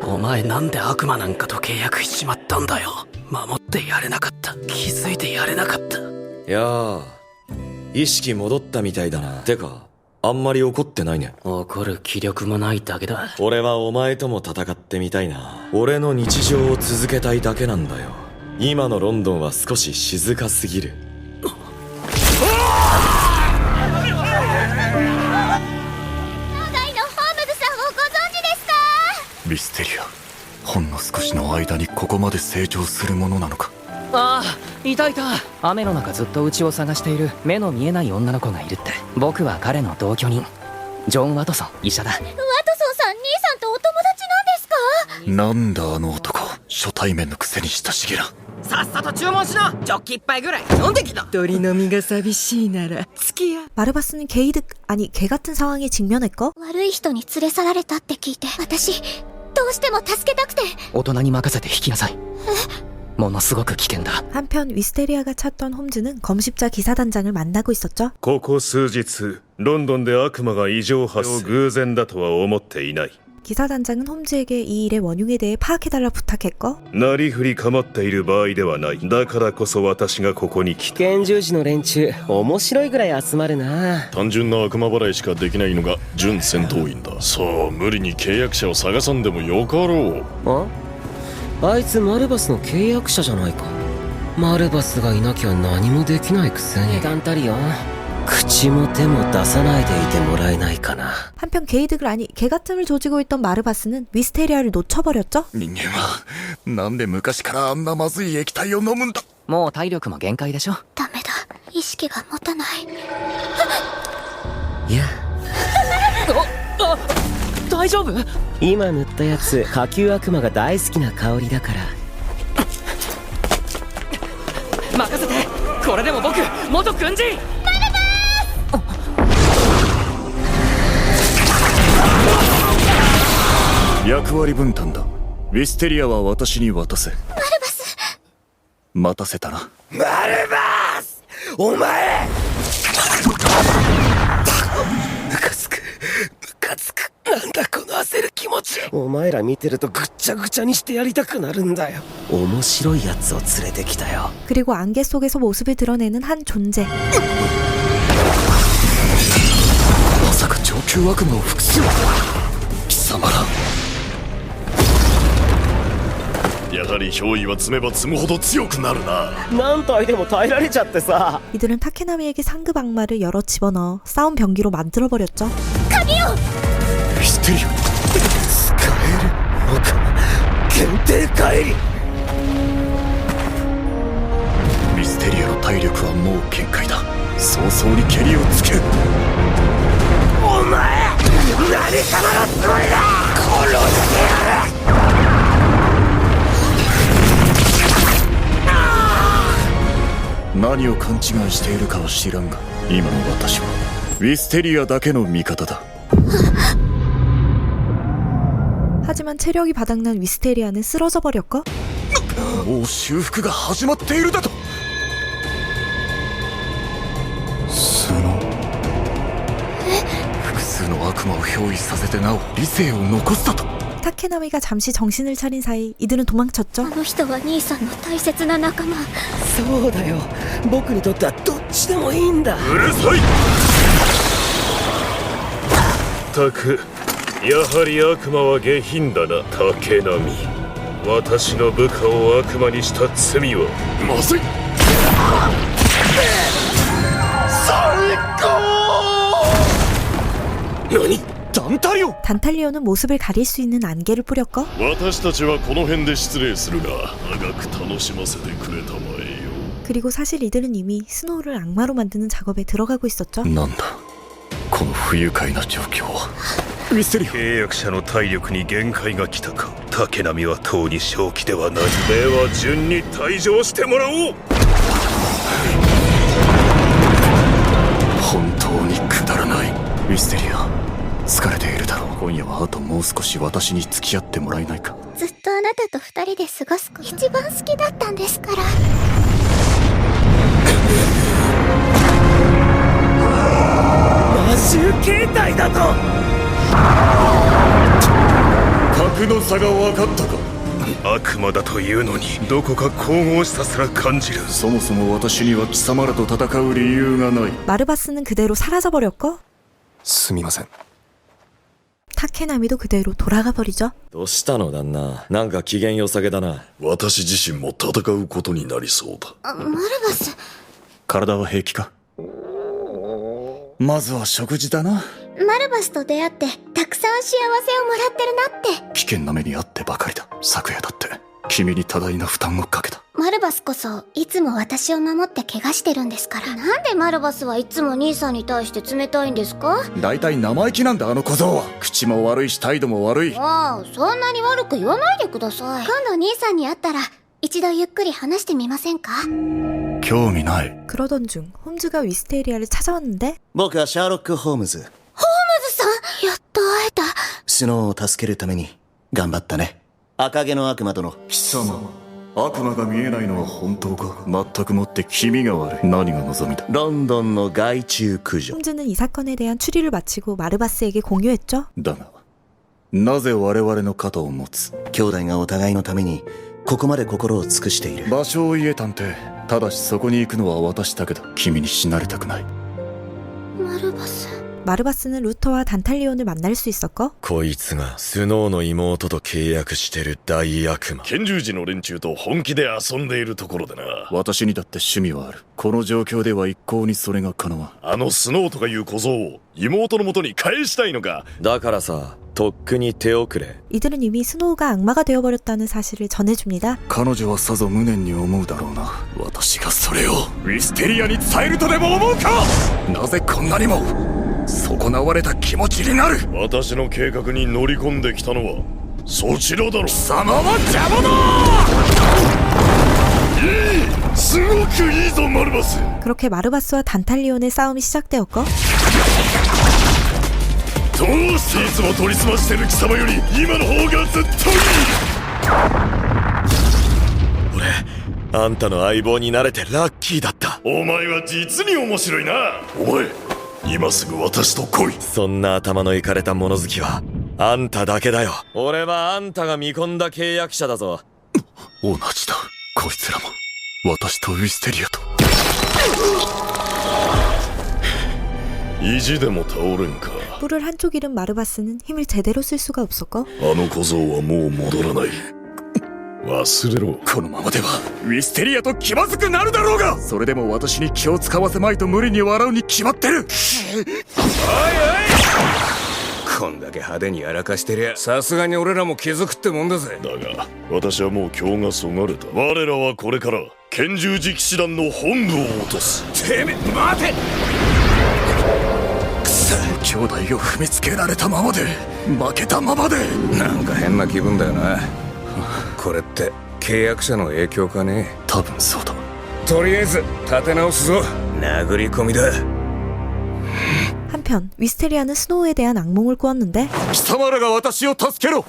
Speaker 5: お前なんで悪魔なんかと契約しちまったんだよ。守ってやれなかった。気づいてやれなかった。
Speaker 13: いやー、意識戻ったみたいだな。てかあんまり怒ってないね。
Speaker 5: 怒る気力もないだけだ。
Speaker 13: 俺はお前とも戦ってみたいな。俺の日常を続けたいだけなんだよ。今のロンドンは少し静かすぎる。
Speaker 1: 長井のホームズさんをご存知ですか？
Speaker 4: ミステリア、ほんの少しの間にここまで成長するものなのか。
Speaker 5: ああ、いた。雨の中ずっとうちを探している目の見えない女の子がいるって。僕は彼の同居人、ジョン・ワトソン、医者だ。
Speaker 1: ワトソンさん、兄さんとお友達なんですか？
Speaker 4: なんだあの男、初対面のくせに親しげな。
Speaker 5: さっさと注文しな。ジョッキ一杯ぐらい飲んできた。一人飲みが寂しいなら付き合う。
Speaker 2: 마르바스는 게이득 아니 개 같은 상황에 직면했고
Speaker 1: 悪い人に連れ去られたって聞いて、私どうしても助けたくて。
Speaker 5: 大人に任せて引きなさい。ものすごく危険だ。
Speaker 2: 한편 위스테리아가 찾던 홈즈는 검십자 기사단장을 만나고 있었죠.
Speaker 10: ここ数日ロンドンで悪魔が異常発生。偶然だとは思っていない。
Speaker 2: 기사단장은 홈즈에게 이 일의 원흉에 대해 파악해달라 부탁했고
Speaker 10: なりふり構っている場合ではない。だからこそ私がここに来た。
Speaker 12: 拳銃士の連中面白いぐらい集まるな。
Speaker 3: 単純な悪魔払いしかできないのが準戦闘員だ。そう無理に契約者を探さんでもよかろう。
Speaker 12: あいつマルバスの契約者じゃないか。マルバスがいなきゃ何もできないくせに。ダンタリオン、口も手も出さないでいてもらえないかな。
Speaker 2: 한편 게이득을 아니 개같음을 조지고 있던 마르바스는 위스테리아를 놓쳐버렸죠.
Speaker 4: 人間はなんで昔からあんなまずい液体を飲むんだ。
Speaker 5: もう体力も限界でしょ。
Speaker 1: ダメだ、意識が持たない。
Speaker 12: いや
Speaker 5: 大丈夫？
Speaker 12: 今塗ったやつ下級悪魔が大好きな香りだから。
Speaker 5: 任せて。これでも僕元軍人。
Speaker 4: 役割分担だ。ウィステリアは私に渡せ。
Speaker 1: マルバス、
Speaker 4: 待たせたな。
Speaker 12: マルバス、お前。ムカつく。なんだこの焦る気持ち。お前ら見てるとぐっちゃぐちゃにしてやりたくなるんだよ。面白いやつを連れてきたよ。
Speaker 2: 그리고 안개 속에서 모습을 드러내는 한 존재.
Speaker 4: まさか上級悪魔を複数。貴様ら。やはり憑依は積めば積むほど強くなるな。
Speaker 12: 何体でも耐えられちゃってさ。
Speaker 2: 이들은 타케나미에게 상급 악마를 여러 집어넣어 싸움 병기로 만들어버렸죠.
Speaker 4: ウィステリア
Speaker 12: 使えるのか。限定帰り。
Speaker 4: ウィステリアの体力はもう限界だ。早々にケリをつける。
Speaker 12: お前何様のつもりだ。殺してやる。
Speaker 4: 何を勘違いしているかは知らんが、今の私はウィステリアだけの味方だ。
Speaker 2: 하지만 체력이 바닥난 위스테리아는 쓰러져 버렸고
Speaker 4: もう修復が始まっているだと。スノー、複数の悪魔を憑依させてなお理性を残すだと。
Speaker 2: 타케나미가 잠시 정신을 차린 사이 이들은 도망쳤죠.
Speaker 1: あの人は兄さんの大切な仲間。
Speaker 12: そうだよ、僕にとってはどっちでもいいんだ。
Speaker 10: うるさい。たく、やはり悪魔は下品だな、竹波。私の部下を悪魔にした罪は
Speaker 4: まずい。最高。何？
Speaker 2: 단탈리오는 모습을 가릴 수 있는 안개를 뿌렸고
Speaker 3: 私たちはこの辺で失礼するが長く楽しませてくれたまえよ。
Speaker 2: 그리고 사실 이들은 이미 스노우를 악마로 만드는 작업에 들어가고 있었죠.
Speaker 4: なんだこの不愉快な状況は。ウィステリア、
Speaker 10: 契約者の体力に限界が来たか。竹波はとうに正気ではない。では順に退場してもらおう。
Speaker 4: 本当にくだらない。ウィステリア、疲れているだろう。今夜はあともう少し私に付き合ってもらえないか。
Speaker 1: ずっとあなたと二人で過ごすこと一番好きだったんですから。
Speaker 12: 魔獣形態だと。
Speaker 4: 格の差が分かったか。
Speaker 10: 悪魔だというのにどこか神々しさすら感じる。
Speaker 4: そもそも私には貴様らと戦う理由がない。
Speaker 2: 마르바스는 그대로 사라져버렸고
Speaker 5: すみません。
Speaker 2: 타케나미도 그대로 돌아가 버리죠.
Speaker 13: どうしたの旦那、なんか機嫌良さげだな。
Speaker 3: 私自身も戦うことになりそうだ。
Speaker 1: マルバス、
Speaker 4: 体は平気か。まずは食事だな。
Speaker 1: マルバスと出会ってたくさん幸せをもらってるなって。
Speaker 4: 危険な目に遭ってばかりだ。昨夜だって君に多大な負担をかけた。
Speaker 1: マルバスこそいつも私を守って怪我してるんですから。なんでマルバスはいつも兄さんに対して冷たいんですか？
Speaker 4: だいたい生意気なんだあの小僧は。口も悪いし態度も悪い。
Speaker 1: ああ、そんなに悪く言わないでください。今度兄さんに会ったら一度ゆっくり話してみませんか？
Speaker 4: 興味ない。
Speaker 2: 그러던 중 홈즈가 위스테리아를 찾아왔는데
Speaker 14: 僕はシャーロック・ホームズ。
Speaker 1: ホームズさん、やっと会えた。
Speaker 14: スノーを助けるために頑張ったね、赤毛の悪魔殿。
Speaker 4: 貴様、悪魔が見えないのは本当か。全くもって気味が悪い。何が望みだ。
Speaker 14: ロンドンの害虫駆除。
Speaker 2: 홈즈는 이 사건에 대한 추리를 마치고 마르바스에게 공유했죠.
Speaker 4: だがなぜ我々の肩を持つ。
Speaker 14: 兄弟がお互いのためにここまで心を尽くしている。
Speaker 4: 場所を言え探偵。ただしそこに行くのは私だけだ。君に死なれたくない。
Speaker 1: マルバス。
Speaker 2: 마르바스는 루터와 단탈리온을 만날 수 있었고
Speaker 13: こいつがスノーの妹と契約してる大悪魔。
Speaker 3: 拳銃士の連中と本気で遊んでいるところだな。
Speaker 4: 私にだって趣味はある。この状況では一向にそれが叶わん。
Speaker 3: あのスノーとかいう小僧を妹の元に返したいのか。
Speaker 13: だからさ、とっくに手遅れ。
Speaker 2: 이들은 이미 스노우가 악마가 되어버렸다는 사실을 전해줍니다.
Speaker 4: 彼女はさぞ無念に思うだろうな。私がそれをウィステリアに伝えるとでも思うか。なぜこんなにも損なわれた気持ちになる。
Speaker 3: 私の計画に乗り込んできたのはそちらだろ。
Speaker 4: 貴様は邪魔だ。
Speaker 3: いい、すごくいいぞマルバス。
Speaker 2: 그렇게 마르바스와 단탈리온의 싸움이 시작되었고
Speaker 3: どうしていつも取り澄ましてる貴様より今の方がずっといい。
Speaker 13: 俺、あんたの相棒になれてラッキーだった。
Speaker 3: お前は実に面白いな。お前、今すぐ私と来い。
Speaker 13: そんな頭のいかれた物好きはあんただけだよ。俺はあんたが見込んだ契約者だぞ。
Speaker 4: 同じだ。こいつらも私とウィステリアと。
Speaker 3: 意地でも倒れんか。
Speaker 2: 뿔을 한쪽 잃은 마르바스는 힘을 제대로 쓸 수가 없었고
Speaker 3: あの小僧はもう戻らない。忘れろ。
Speaker 4: このままではウィステリアと気まずくなるだろうが。それでも私に気を使わせまいと無理に笑うに決まってる。おいおい、
Speaker 9: こんだけ派手にやらかしてりゃさすがに俺らも気づくってもんだぜ。
Speaker 3: だが私はもう今日がそがれた。我らはこれから拳銃次騎士団の本部を落とす。
Speaker 9: てめえ待て。
Speaker 4: 兄弟を踏みつけられたままで負けたままで
Speaker 9: なんか変な気分だよな。これって契約者の影響かね。
Speaker 4: 多分そうだ。
Speaker 9: とりあえず立て直すぞ。殴り込みだ。
Speaker 2: 한편 위스테리아는 스노우에 대한 악몽을 꾸었는데
Speaker 6: 貴様らが私を助けろ。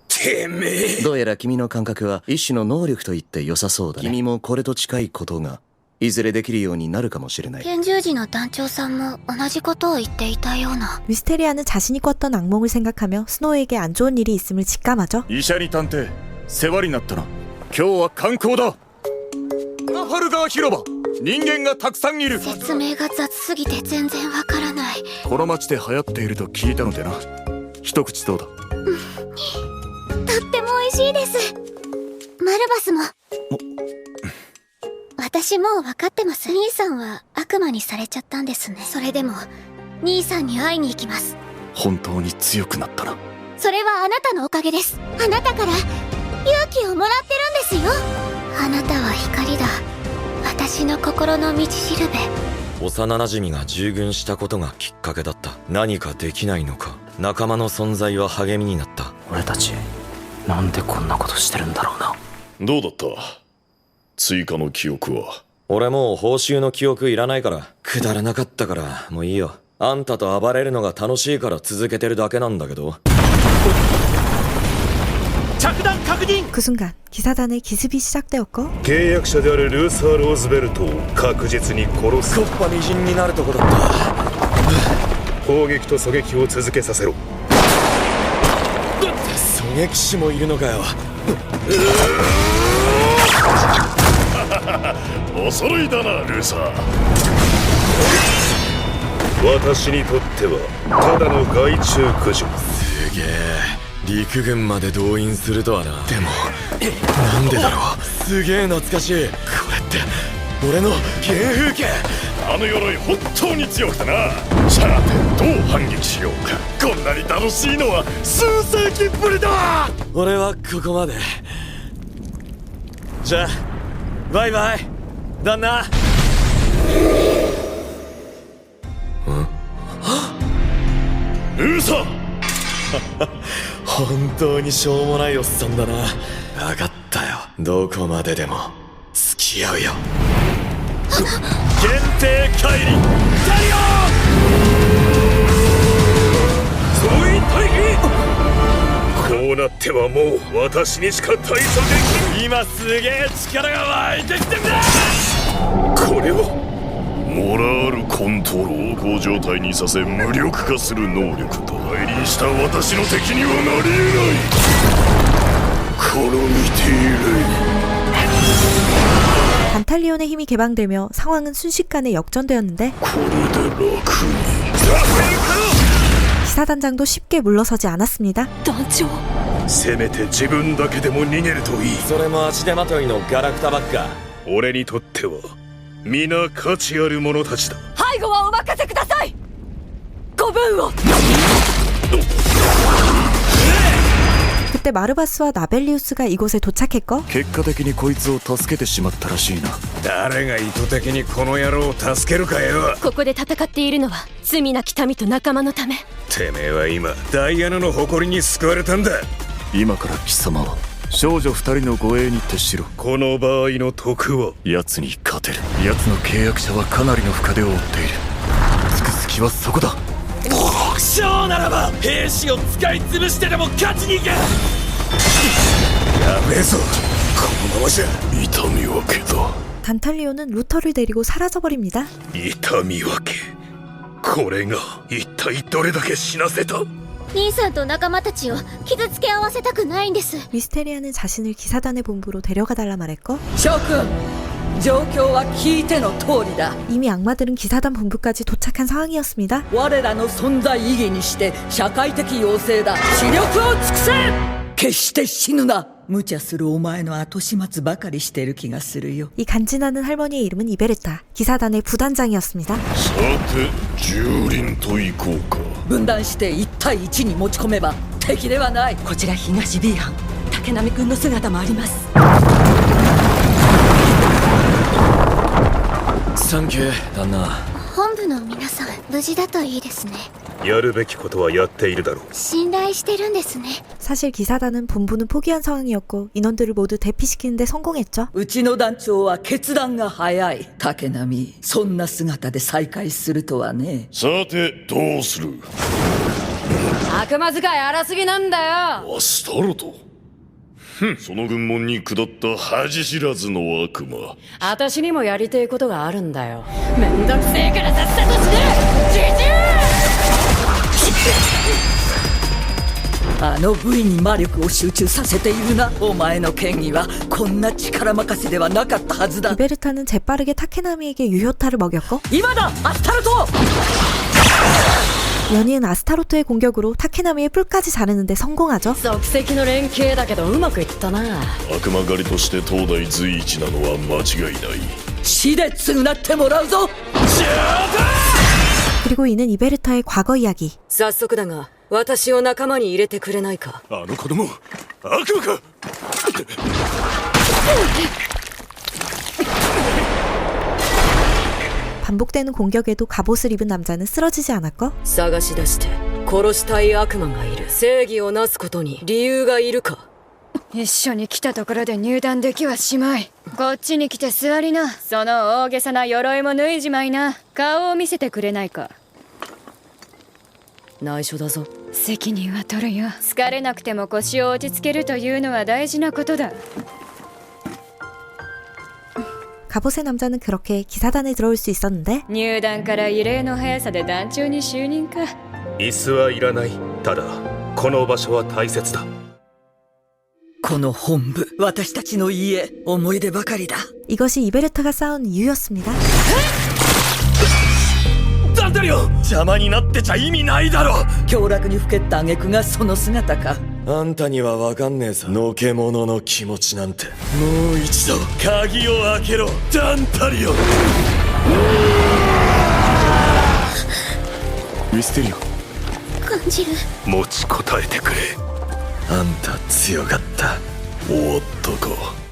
Speaker 9: てめえ。
Speaker 14: どうやら君の感覚は一種の能力と言って良さそうだね。君もこれと近いことがいずれできるようになるかもしれない。
Speaker 1: 拳銃時の団長さんも同じことを言っていたような。
Speaker 2: 위스테리아는 자신이 꿨던 악몽을 생각하며 스노우에게 안 좋은 일이 있음을 직감하죠.
Speaker 6: 医者に探偵世話になったな。今日は観光だ。トラファルガー広場、人間がたくさんいる。
Speaker 1: 説明が雑すぎて全然わからない。
Speaker 6: この町で流行っていると聞いたのでな。一口どうだ。
Speaker 1: とっても美味しいです。マルバスも。私もう分かってます。兄さんは悪魔にされちゃったんですね。それでも兄さんに会いに行きます。
Speaker 6: 本当に強くなったな。
Speaker 1: それはあなたのおかげです。あなたから勇気をもらってるんですよ。あなたは光だ。私の心の道しるべ。
Speaker 13: 幼馴染が従軍したことがきっかけだった。何かできないのか。仲間の存在は励みになった。
Speaker 12: 俺たちなんでこんなことしてるんだろうな。
Speaker 10: どうだった？追加の記憶は。
Speaker 13: 俺もう報酬の記憶いらないから。くだらなかったからもういいよ。あんたと暴れるのが楽しいから続けてるだけなんだけど。
Speaker 2: 着弾確認! 그 순간 기사단의 기습이 시작되었고
Speaker 10: 契約者であるルーサー・ローズベルトを確実に殺す。
Speaker 13: コッパみじんになるとこだった。
Speaker 10: 攻撃と狙撃を続けさせろ。
Speaker 13: 狙撃手もいるのかよ。
Speaker 10: お揃いだなルーサー。私にとってはただの害虫駆除。
Speaker 13: すげえ。陸軍まで動員するとはな。でもなんでだろう。すげえ懐かしい。これって俺の原風景。
Speaker 10: あの鎧本当に強くてな。さてどう反撃しようか。こんなに楽しいのは数世紀ぶりだ。
Speaker 13: 俺はここまで。じゃあバイバイ旦那。
Speaker 10: ルーサー
Speaker 13: 本当にしょうもないおっさんだな。分かったよ。どこまででも付き合うよ。
Speaker 10: 限定帰りタリオ総員退避。こうなってはもう私にしか対処できん。
Speaker 13: 今すげえ力が湧いてきてんだ。
Speaker 10: これはモラールコントロール高状態にさせ無力化する能力と来臨した私の敵にはなり得ない。この見ている。
Speaker 2: 단탈리온의 힘이 개방되며 상황은 순식간에 역전되었는데 기사단장도 쉽게 물러서지 않았습니다.
Speaker 10: せめて自分だけでも逃げるといい。
Speaker 13: それも足手まといのガラクタばっか。
Speaker 10: 俺にとっては皆価値ある者たちだ。
Speaker 11: 背後はお任せください。ご分を。
Speaker 2: 그때 마르바스와 나벨리우스가 이곳에 도착했고
Speaker 6: 結果的にこいつを助けてしまったらしいな。
Speaker 9: 誰が意図的にこの野郎を助けるかよ。
Speaker 8: ここで戦っているのは罪なき民と仲間のため。
Speaker 9: てめえは今ダイアナの誇りに救われたんだ。
Speaker 6: 今から貴様は少女二人の護衛に徹しろ。
Speaker 10: この場合の徳は
Speaker 6: 奴に勝てる。奴の契約者はかなりの深手を負っている。尽くす気はそこだ。
Speaker 13: 将ならば兵士を使い潰してでも勝ちに行け。
Speaker 9: やべえぞこのままじゃ。
Speaker 10: 痛み分けだ。
Speaker 2: 단탈리온은 루터를 데리고 사라져버립니다.
Speaker 10: 痛み分け。これが一体どれだけ死なせた。
Speaker 1: 兄さんと仲間たちを傷つけ合わせたくないんです。
Speaker 2: 미스테리아는 자신을 기사단의 본부로 데려가달라 말했고
Speaker 11: 諸君状況は聞いての通りだ。
Speaker 2: 이미 악마들은 기사단 본부까지 도착한 상황이었습니다.
Speaker 11: 我らの存在意義にして社会的要請だ。視力を尽くせ。決して死ぬな。無茶するお前の後始末ばかりしてる気がするよ。
Speaker 2: 이 간지나는 할머니의 이름은 이베르타, 기사단의 부단장이었습니다.
Speaker 10: さて蹂躙といこうか。
Speaker 11: 分断して1対1に持ち込めば敵ではない。こちら東 B 班竹波君の姿もあります。
Speaker 13: サンキュー旦那。
Speaker 1: 本部の皆さん無事だといいですね。
Speaker 9: やるべきことはやっているだろう。
Speaker 1: 信頼してるんですね。
Speaker 2: 사실 기사단은 본부는 포기한 상황이었고 인원들을 모두 대피시키는데 성공했죠.
Speaker 11: うちの団長は決断が早い。竹波、そんな姿で再会するとはね。
Speaker 10: さてどうする？
Speaker 8: 悪魔使い荒すぎなんだよ。
Speaker 10: アスタロト。その軍門に下った恥知らずの悪魔。
Speaker 8: 私にもやりてえことがあるんだよ。めんどくせえからさっさとして、じじ
Speaker 11: あの部位に魔力を集中させているな。お前の剣技はこんな力任せではなかったはずだ。
Speaker 2: 이베르타는 재빠르게 타케나미에게 유효타를 먹였고
Speaker 11: 今だアスタルト。
Speaker 2: 연이은 아스타로트의 공격으로 타케나미의 뿔까지 자르는데 성공하죠.
Speaker 8: 即席の連携だけどうまくいったな。
Speaker 10: 悪魔狩りとして東大随一なのは間違いない。
Speaker 11: 死で償ってもらうぞ。
Speaker 2: 그리고 이는 이베르타의 과거 이야기.
Speaker 8: 早速だが私を仲間に入れてくれないか。
Speaker 10: あの子供悪魔か。
Speaker 2: 반복되는 공격에도 갑옷을 입은 남자는 쓰러지지 않았고
Speaker 8: 探し出して殺したい悪魔がいる。正義をなすことに理由がいるか。一緒に来たところで入団できはしまい。こっちに来て座りな。その大げさな鎧も脱いじまいな。顔を見せてくれないか。内緒だぞ。責任は取るよ。疲れなくても腰を落ち着けるというのは大事なことだ。
Speaker 2: 갑옷의 남자는 그렇게 기사단에 들어올 수 있었는데
Speaker 8: 入団から異例の速さで団長に就任か。
Speaker 9: 椅子はいらない。ただこの場所は大切だ。
Speaker 11: この本部、私たちの家、思い出ばかりだ。
Speaker 2: 이것이 이베르타가 쌓은 이유였습니다.
Speaker 14: ダンタリオ、邪魔になってちゃ意味ないだろ。
Speaker 11: 凶楽にふけった挙句がその姿か。
Speaker 13: あんたにはわかんねえさ。のけ者の気持ちなんて。もう一度鍵を開けろ、ダンタリオ。
Speaker 6: ミステリオ。
Speaker 1: 感じる。
Speaker 9: 持ちこたえてくれ。
Speaker 13: あんた強かった。
Speaker 10: 終わったか。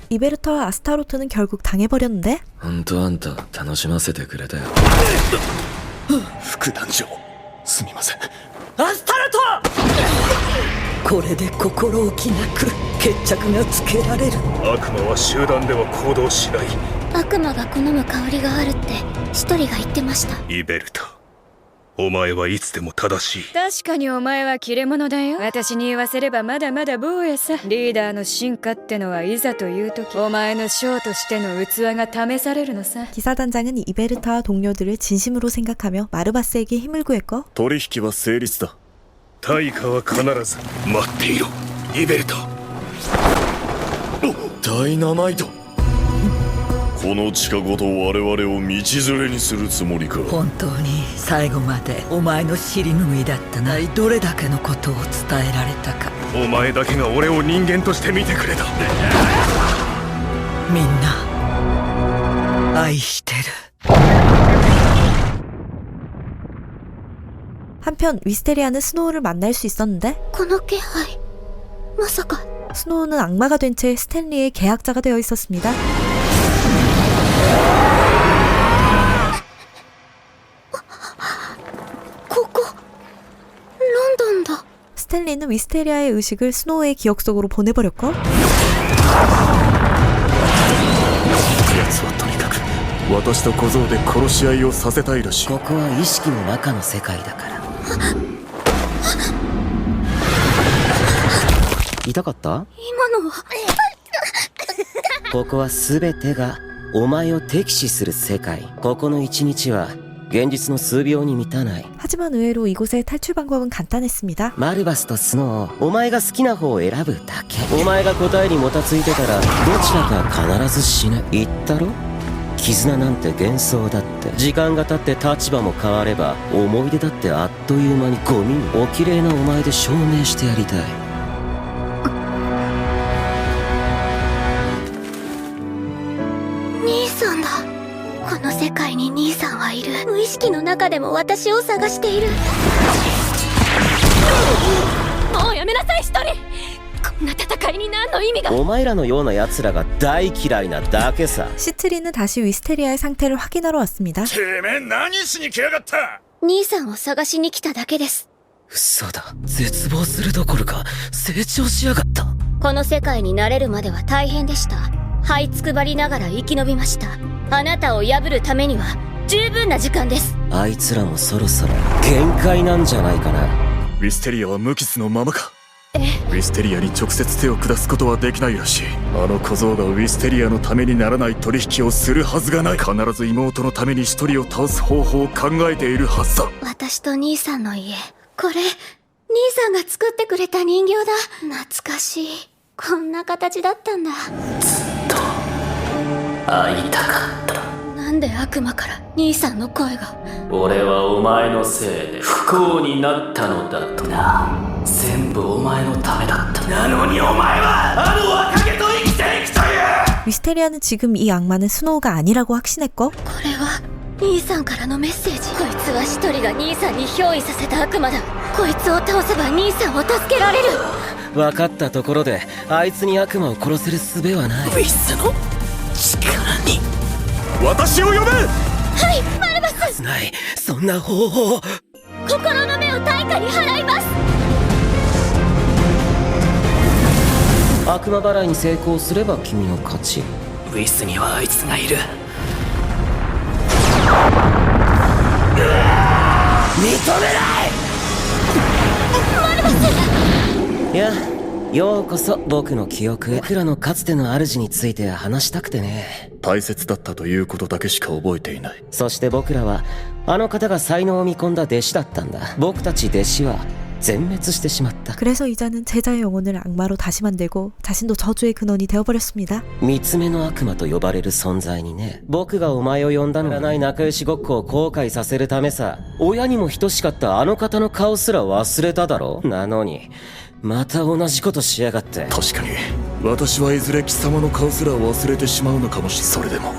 Speaker 2: 이베르타와 아스타로트는 결국 당해버렸는데
Speaker 13: ほんとあんた楽しませてくれたよ。
Speaker 6: 副団長、すみません。
Speaker 11: アスタルト！これで心置きなく決着がつけられる。
Speaker 9: 悪魔は集団では行動しない。
Speaker 1: 悪魔が好む香りがあるって一人が言ってました。
Speaker 9: イベルタ、お前はいつでも正しい。
Speaker 8: 確かにお前は切れ者だよ。私に言わせればまだまだ坊やさ。リーダーの進化ってのはいざという時、お前の将としての器が試されるのさ。
Speaker 2: 기사단장은 이베르타와 동료들을 진심으로 생각하며 마르바스에게 힘을 구했고
Speaker 6: 取引は成立だ。
Speaker 9: 対価は必ず待っていろ、イベルタ。
Speaker 13: ダイナマイト。
Speaker 10: この地下ごと我々を道連れにするつもりか。
Speaker 11: 本当に最後までお前の尻拭いだったな。どれだけのことを伝えられたか。
Speaker 9: お前だけが俺を人間として見てくれた。
Speaker 11: みんな愛してる。
Speaker 2: 한편 위스테리아는 스노우를 만날 수 있었는데
Speaker 1: この気配、まさか
Speaker 2: 스노우는 악마가 된 채 스탠리의 계약자가 되어 있었습니다.
Speaker 1: ここロンドンだ。
Speaker 2: 스탠리는 위스테리아의 의식을 스노우의 기억 속으로 보내버렸고
Speaker 6: 奴はとにかく私と小僧で殺し合いをさせたいらしい。
Speaker 12: ここは意識の中の世界だから。痛かった？
Speaker 1: 今のは
Speaker 12: ここは全てがお前を敵視する世界。ここの一日は現実の数秒に満たない。
Speaker 2: 하지만 의외로 이곳의 탈출 방법은 간단했습니다.
Speaker 12: マルバスとスノー、お前が好きな方を選ぶだけ。お前が答えにもたついてたらどちらか必ず死ぬ。言ったろ？絆なんて幻想だって。時間が経って立場も変われば思い出だってあっという間にゴミに。お綺麗なお前で証明してやりたい。
Speaker 1: 兄さんだ。この世界に兄さんはいる。無意識の中でも私を探している。
Speaker 8: もうやめなさい、一人。こんな戦いに何の意味が。
Speaker 12: お前らのような奴らが大嫌いなだけさ。
Speaker 2: 시트리는 다시 위스테리아의 상태를 확인하러 왔습니다.
Speaker 10: てめえ何しに来やがった。
Speaker 8: 兄さんを探しに来ただけです。
Speaker 12: 嘘だ。絶望するどころか成長しやがった。
Speaker 8: この世界に慣れるまでは大変でした。這いつくばりながら生き延びました。あなたを破るためには十分な時間です。
Speaker 12: あいつらもそろそろ限界なんじゃないかな。
Speaker 4: ウィステリアは無傷のままか。ウィステリアに直接手を下すことはできないらしい。あの小僧がウィステリアのためにならない取引をするはずがない。必ず妹のために一人を倒す方法を考えているはずだ。
Speaker 8: 私と兄さんの家、これ兄さんが作ってくれた人形だ。懐かしい。こんな形だったんだ。
Speaker 15: 会いたかった。
Speaker 8: なんで悪魔から兄さんの声が。
Speaker 15: 俺はお前のせいで不幸になったのだとな。全部お前のためだった。なのにお前はあの若気と生きていくという。
Speaker 2: 위스테리아는 지금 이 악마는 스노우가 아니라고 확신했고,
Speaker 8: これは兄さんからのメッセージ。こいつは一人が兄さんに憑依させた悪魔だ。こいつを倒せば兄さんを助けられる。
Speaker 12: 分かったところであいつに悪魔を殺せる術はない。
Speaker 11: ウィスの力に
Speaker 6: 私を呼べ。
Speaker 8: はい、バルバス。
Speaker 12: ない、そんな方法。
Speaker 8: 心の目を対価に払います。
Speaker 12: 悪魔払いに成功すれば君の勝ち。
Speaker 15: ウィスにはあいつがいる。
Speaker 12: 認めない。
Speaker 8: バルバス。
Speaker 12: いや、ようこそ僕の記憶へ。僕らのかつての主について話したくてね。
Speaker 4: 大切だったということだけしか覚えていない。
Speaker 12: そして僕らはあの方が才能を見込んだ弟子だったんだ。僕たち弟子は全滅してしまった。
Speaker 2: 그래서 이자는 제자의 영혼을 악마로 다시 만들고 자신도 저주의 근원이 되어버렸습니다.
Speaker 12: 三つ目の悪魔と呼ばれる存在にね。僕がお前を呼んだのがない仲良しごっこを後悔させるためさ。親にも等しかったあの方の顔すら忘れただろ。なのにまた同じことしやがって。
Speaker 4: 確かに私はいずれ貴様の顔すら忘れてしまうのかもしれない。それでも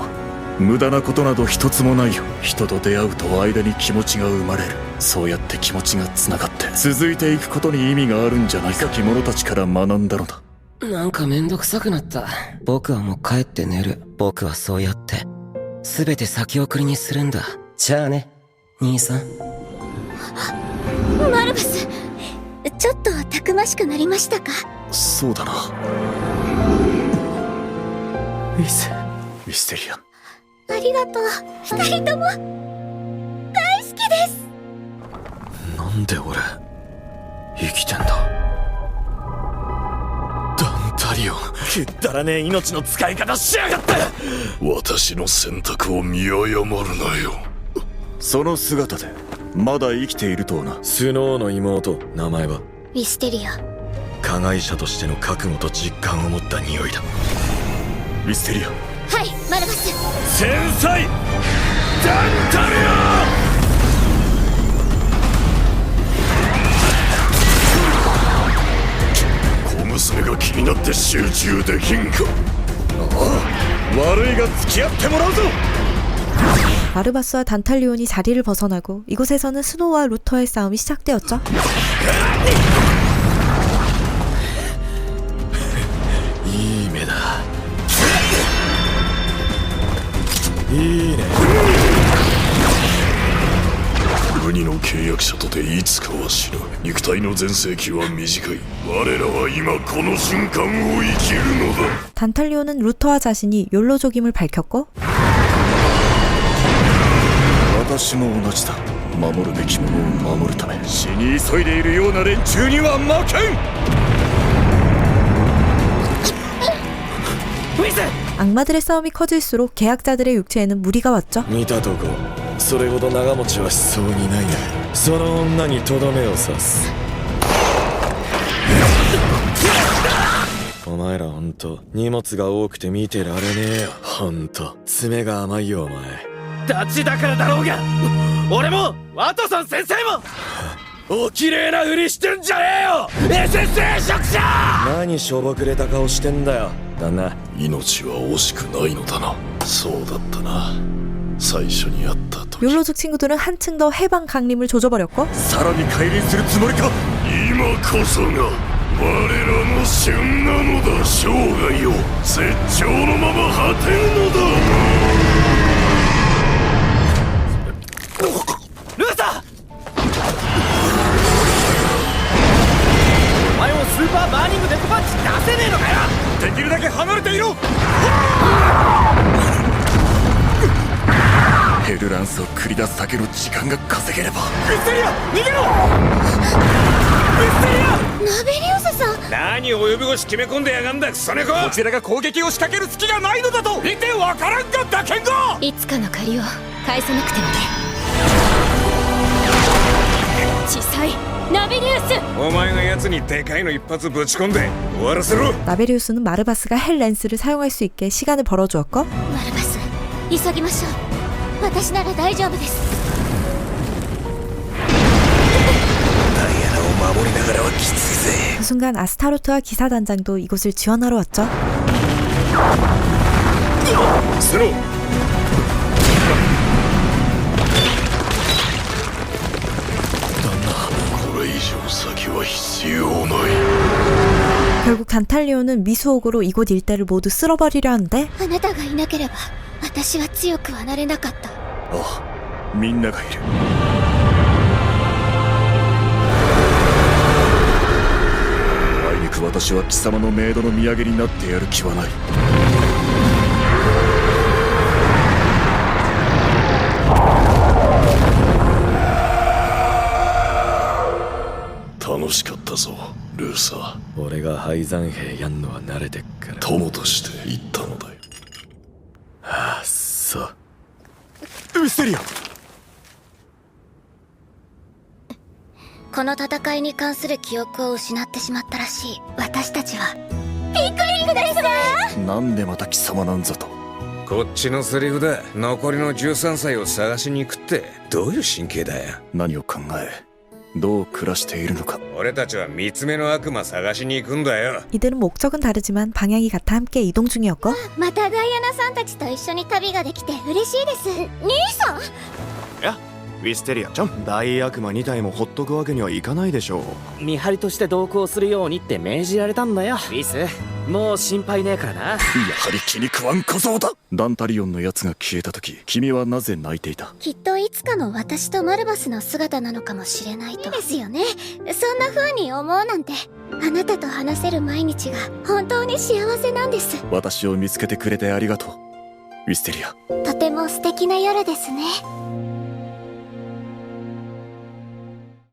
Speaker 4: 無駄なことなど一つもないよ。人と出会うと間に気持ちが生まれる。そうやって気持ちがつながって続いていくことに意味があるんじゃないか。先者たちから学んだのだ。
Speaker 12: なんかめんどくさくなった。僕はもう帰って寝る。僕はそうやって全て先送りにするんだ。じゃあね、兄さん。
Speaker 8: バルバス、ちょっとたくましくなりましたか？
Speaker 4: そうだな。
Speaker 5: ウィス
Speaker 4: テリア。
Speaker 8: ありがとう。二人とも大好きです。
Speaker 5: なんで俺生きてんだ。ダンタリオン、
Speaker 6: くったらねえ命の使い方しやがって。
Speaker 10: 私の選択を見誤るなよ。
Speaker 4: その姿でまだ生きているとはな。
Speaker 13: スノーの妹、名前は？
Speaker 8: ウィステリア。
Speaker 13: 加害者としての覚悟と実感を持った匂いだ。
Speaker 4: ウィステリア。
Speaker 8: はい、バルバス。
Speaker 3: 天才ダンタリ
Speaker 10: オ。小娘が気になって集中できんか。
Speaker 6: 悪いが付き合ってもらうぞ。
Speaker 2: 바르바스와 단탈리온이 자리를 벗어나고 이곳에서는 스노우와 루터의 싸움이 시작되었죠.
Speaker 13: いい目だ。いいね。
Speaker 10: ウニの契約者とていつかは知らん。肉体の全盛期は短い。我らは今この瞬間を生きるのだ。
Speaker 2: 단탈리온은 루터와 자신이 욜로족임을 밝혔고,
Speaker 4: 私も同じだ。守るべきものを守るため死に急いでいるような連中には負けん。
Speaker 2: 악마들의 싸움이 커질수록 계약자들의 육체에는 무리가 왔죠.
Speaker 13: 見たとこそれほど長持ちはしそうにないな。その女にとどめを刺す。お前らほんと荷物が多くて見てられねえよ。ほんと爪が甘いよお前。
Speaker 5: ダチだからだろうが、俺もワトソン先生もお綺麗なふりしてんじゃねえよ SSA 職者。
Speaker 13: 何しょぼくれた顔してんだよ旦那。
Speaker 10: 命は惜しくないのだな。そうだったな、最初に会った時。
Speaker 2: 욜로족 친구들은 한층 더 해방 강림을 조져버렸고,
Speaker 4: さらに乖離するつもりか。
Speaker 10: 今こそが我らの旬なのだ。生涯を絶頂のまま果てるのだ。
Speaker 5: ルーサー
Speaker 4: 繰り出すだけの時間が稼げれば。
Speaker 9: ウィステリア逃げろ。ウィステリア
Speaker 1: ナベリウスさん、
Speaker 9: 何及び腰決め込んでやがんだクソ猫。こちらが攻撃を仕掛ける隙がないのだと見てわからんかったケンゴ。
Speaker 8: いつかの借りを返さなくてはね。地裁ナベリウス、
Speaker 9: お前が奴にでかいの一発ぶち込んで終わらせろ。
Speaker 2: 나베리우스는 마르바스가 헬 렌스를 사용할 수 있게 시간을 벌어주었고,
Speaker 1: マルバス、急ぎましょう。私なら大丈夫です。
Speaker 9: ダイアナを守りながらはきついぜ。
Speaker 2: 그 순간 아스타로트와 기사단장도 이곳을 지원하러 왔죠.
Speaker 9: 捨てろ。
Speaker 10: これ以上先は必要ない。
Speaker 2: 결국 단탈리오는 미수옥으로 이곳 일대를 모두 쓸어버리려 하는데,
Speaker 1: あなたがいなければ私は強くはなれなかった。
Speaker 4: ああ、みんながいる。あいにく私は貴様のメイドの土産になってやる気はない。
Speaker 10: 楽しかったぞルーサ。
Speaker 13: 俺が廃山兵やんのは慣れてっから
Speaker 10: 友として言ったのだよ。
Speaker 13: あっそ。
Speaker 6: ウィステリア。
Speaker 1: この戦いに関する記憶を失ってしまったらしい。私たちはピックリングですわ。
Speaker 4: なんでまた貴様なんぞと。
Speaker 9: こっちのセリフだ。残りの13歳を探しに行くってどういう神経だよ。
Speaker 4: 何を考えどう暮らしているのか。
Speaker 9: 俺たちは三つ目の悪魔探しに行くんだよ。
Speaker 2: 이들은 목적은 다르지만 방향이 같아 함께 이동 중이었고,
Speaker 1: またダイアナさんたちと一緒に旅ができて嬉しいです。兄さん、
Speaker 6: いや、ウィステリアちゃん、大悪魔2体もほっとくわけにはいかないでしょう。
Speaker 15: 見張りとして同行するようにって命じられたんだよ。リス、もう心配ねえからな。
Speaker 4: やはり気に食わん小僧だ。ダンタリオンのやつが消えた時、君はなぜ泣いていた。
Speaker 1: きっといつかの私とマルバスの姿なのかもしれないと。いいですよね、そんな風に思うなんて。あなたと話せる毎日が本当に幸せなんです。
Speaker 4: 私を見つけてくれてありがとうウィステリア。
Speaker 1: とても素敵な夜ですね。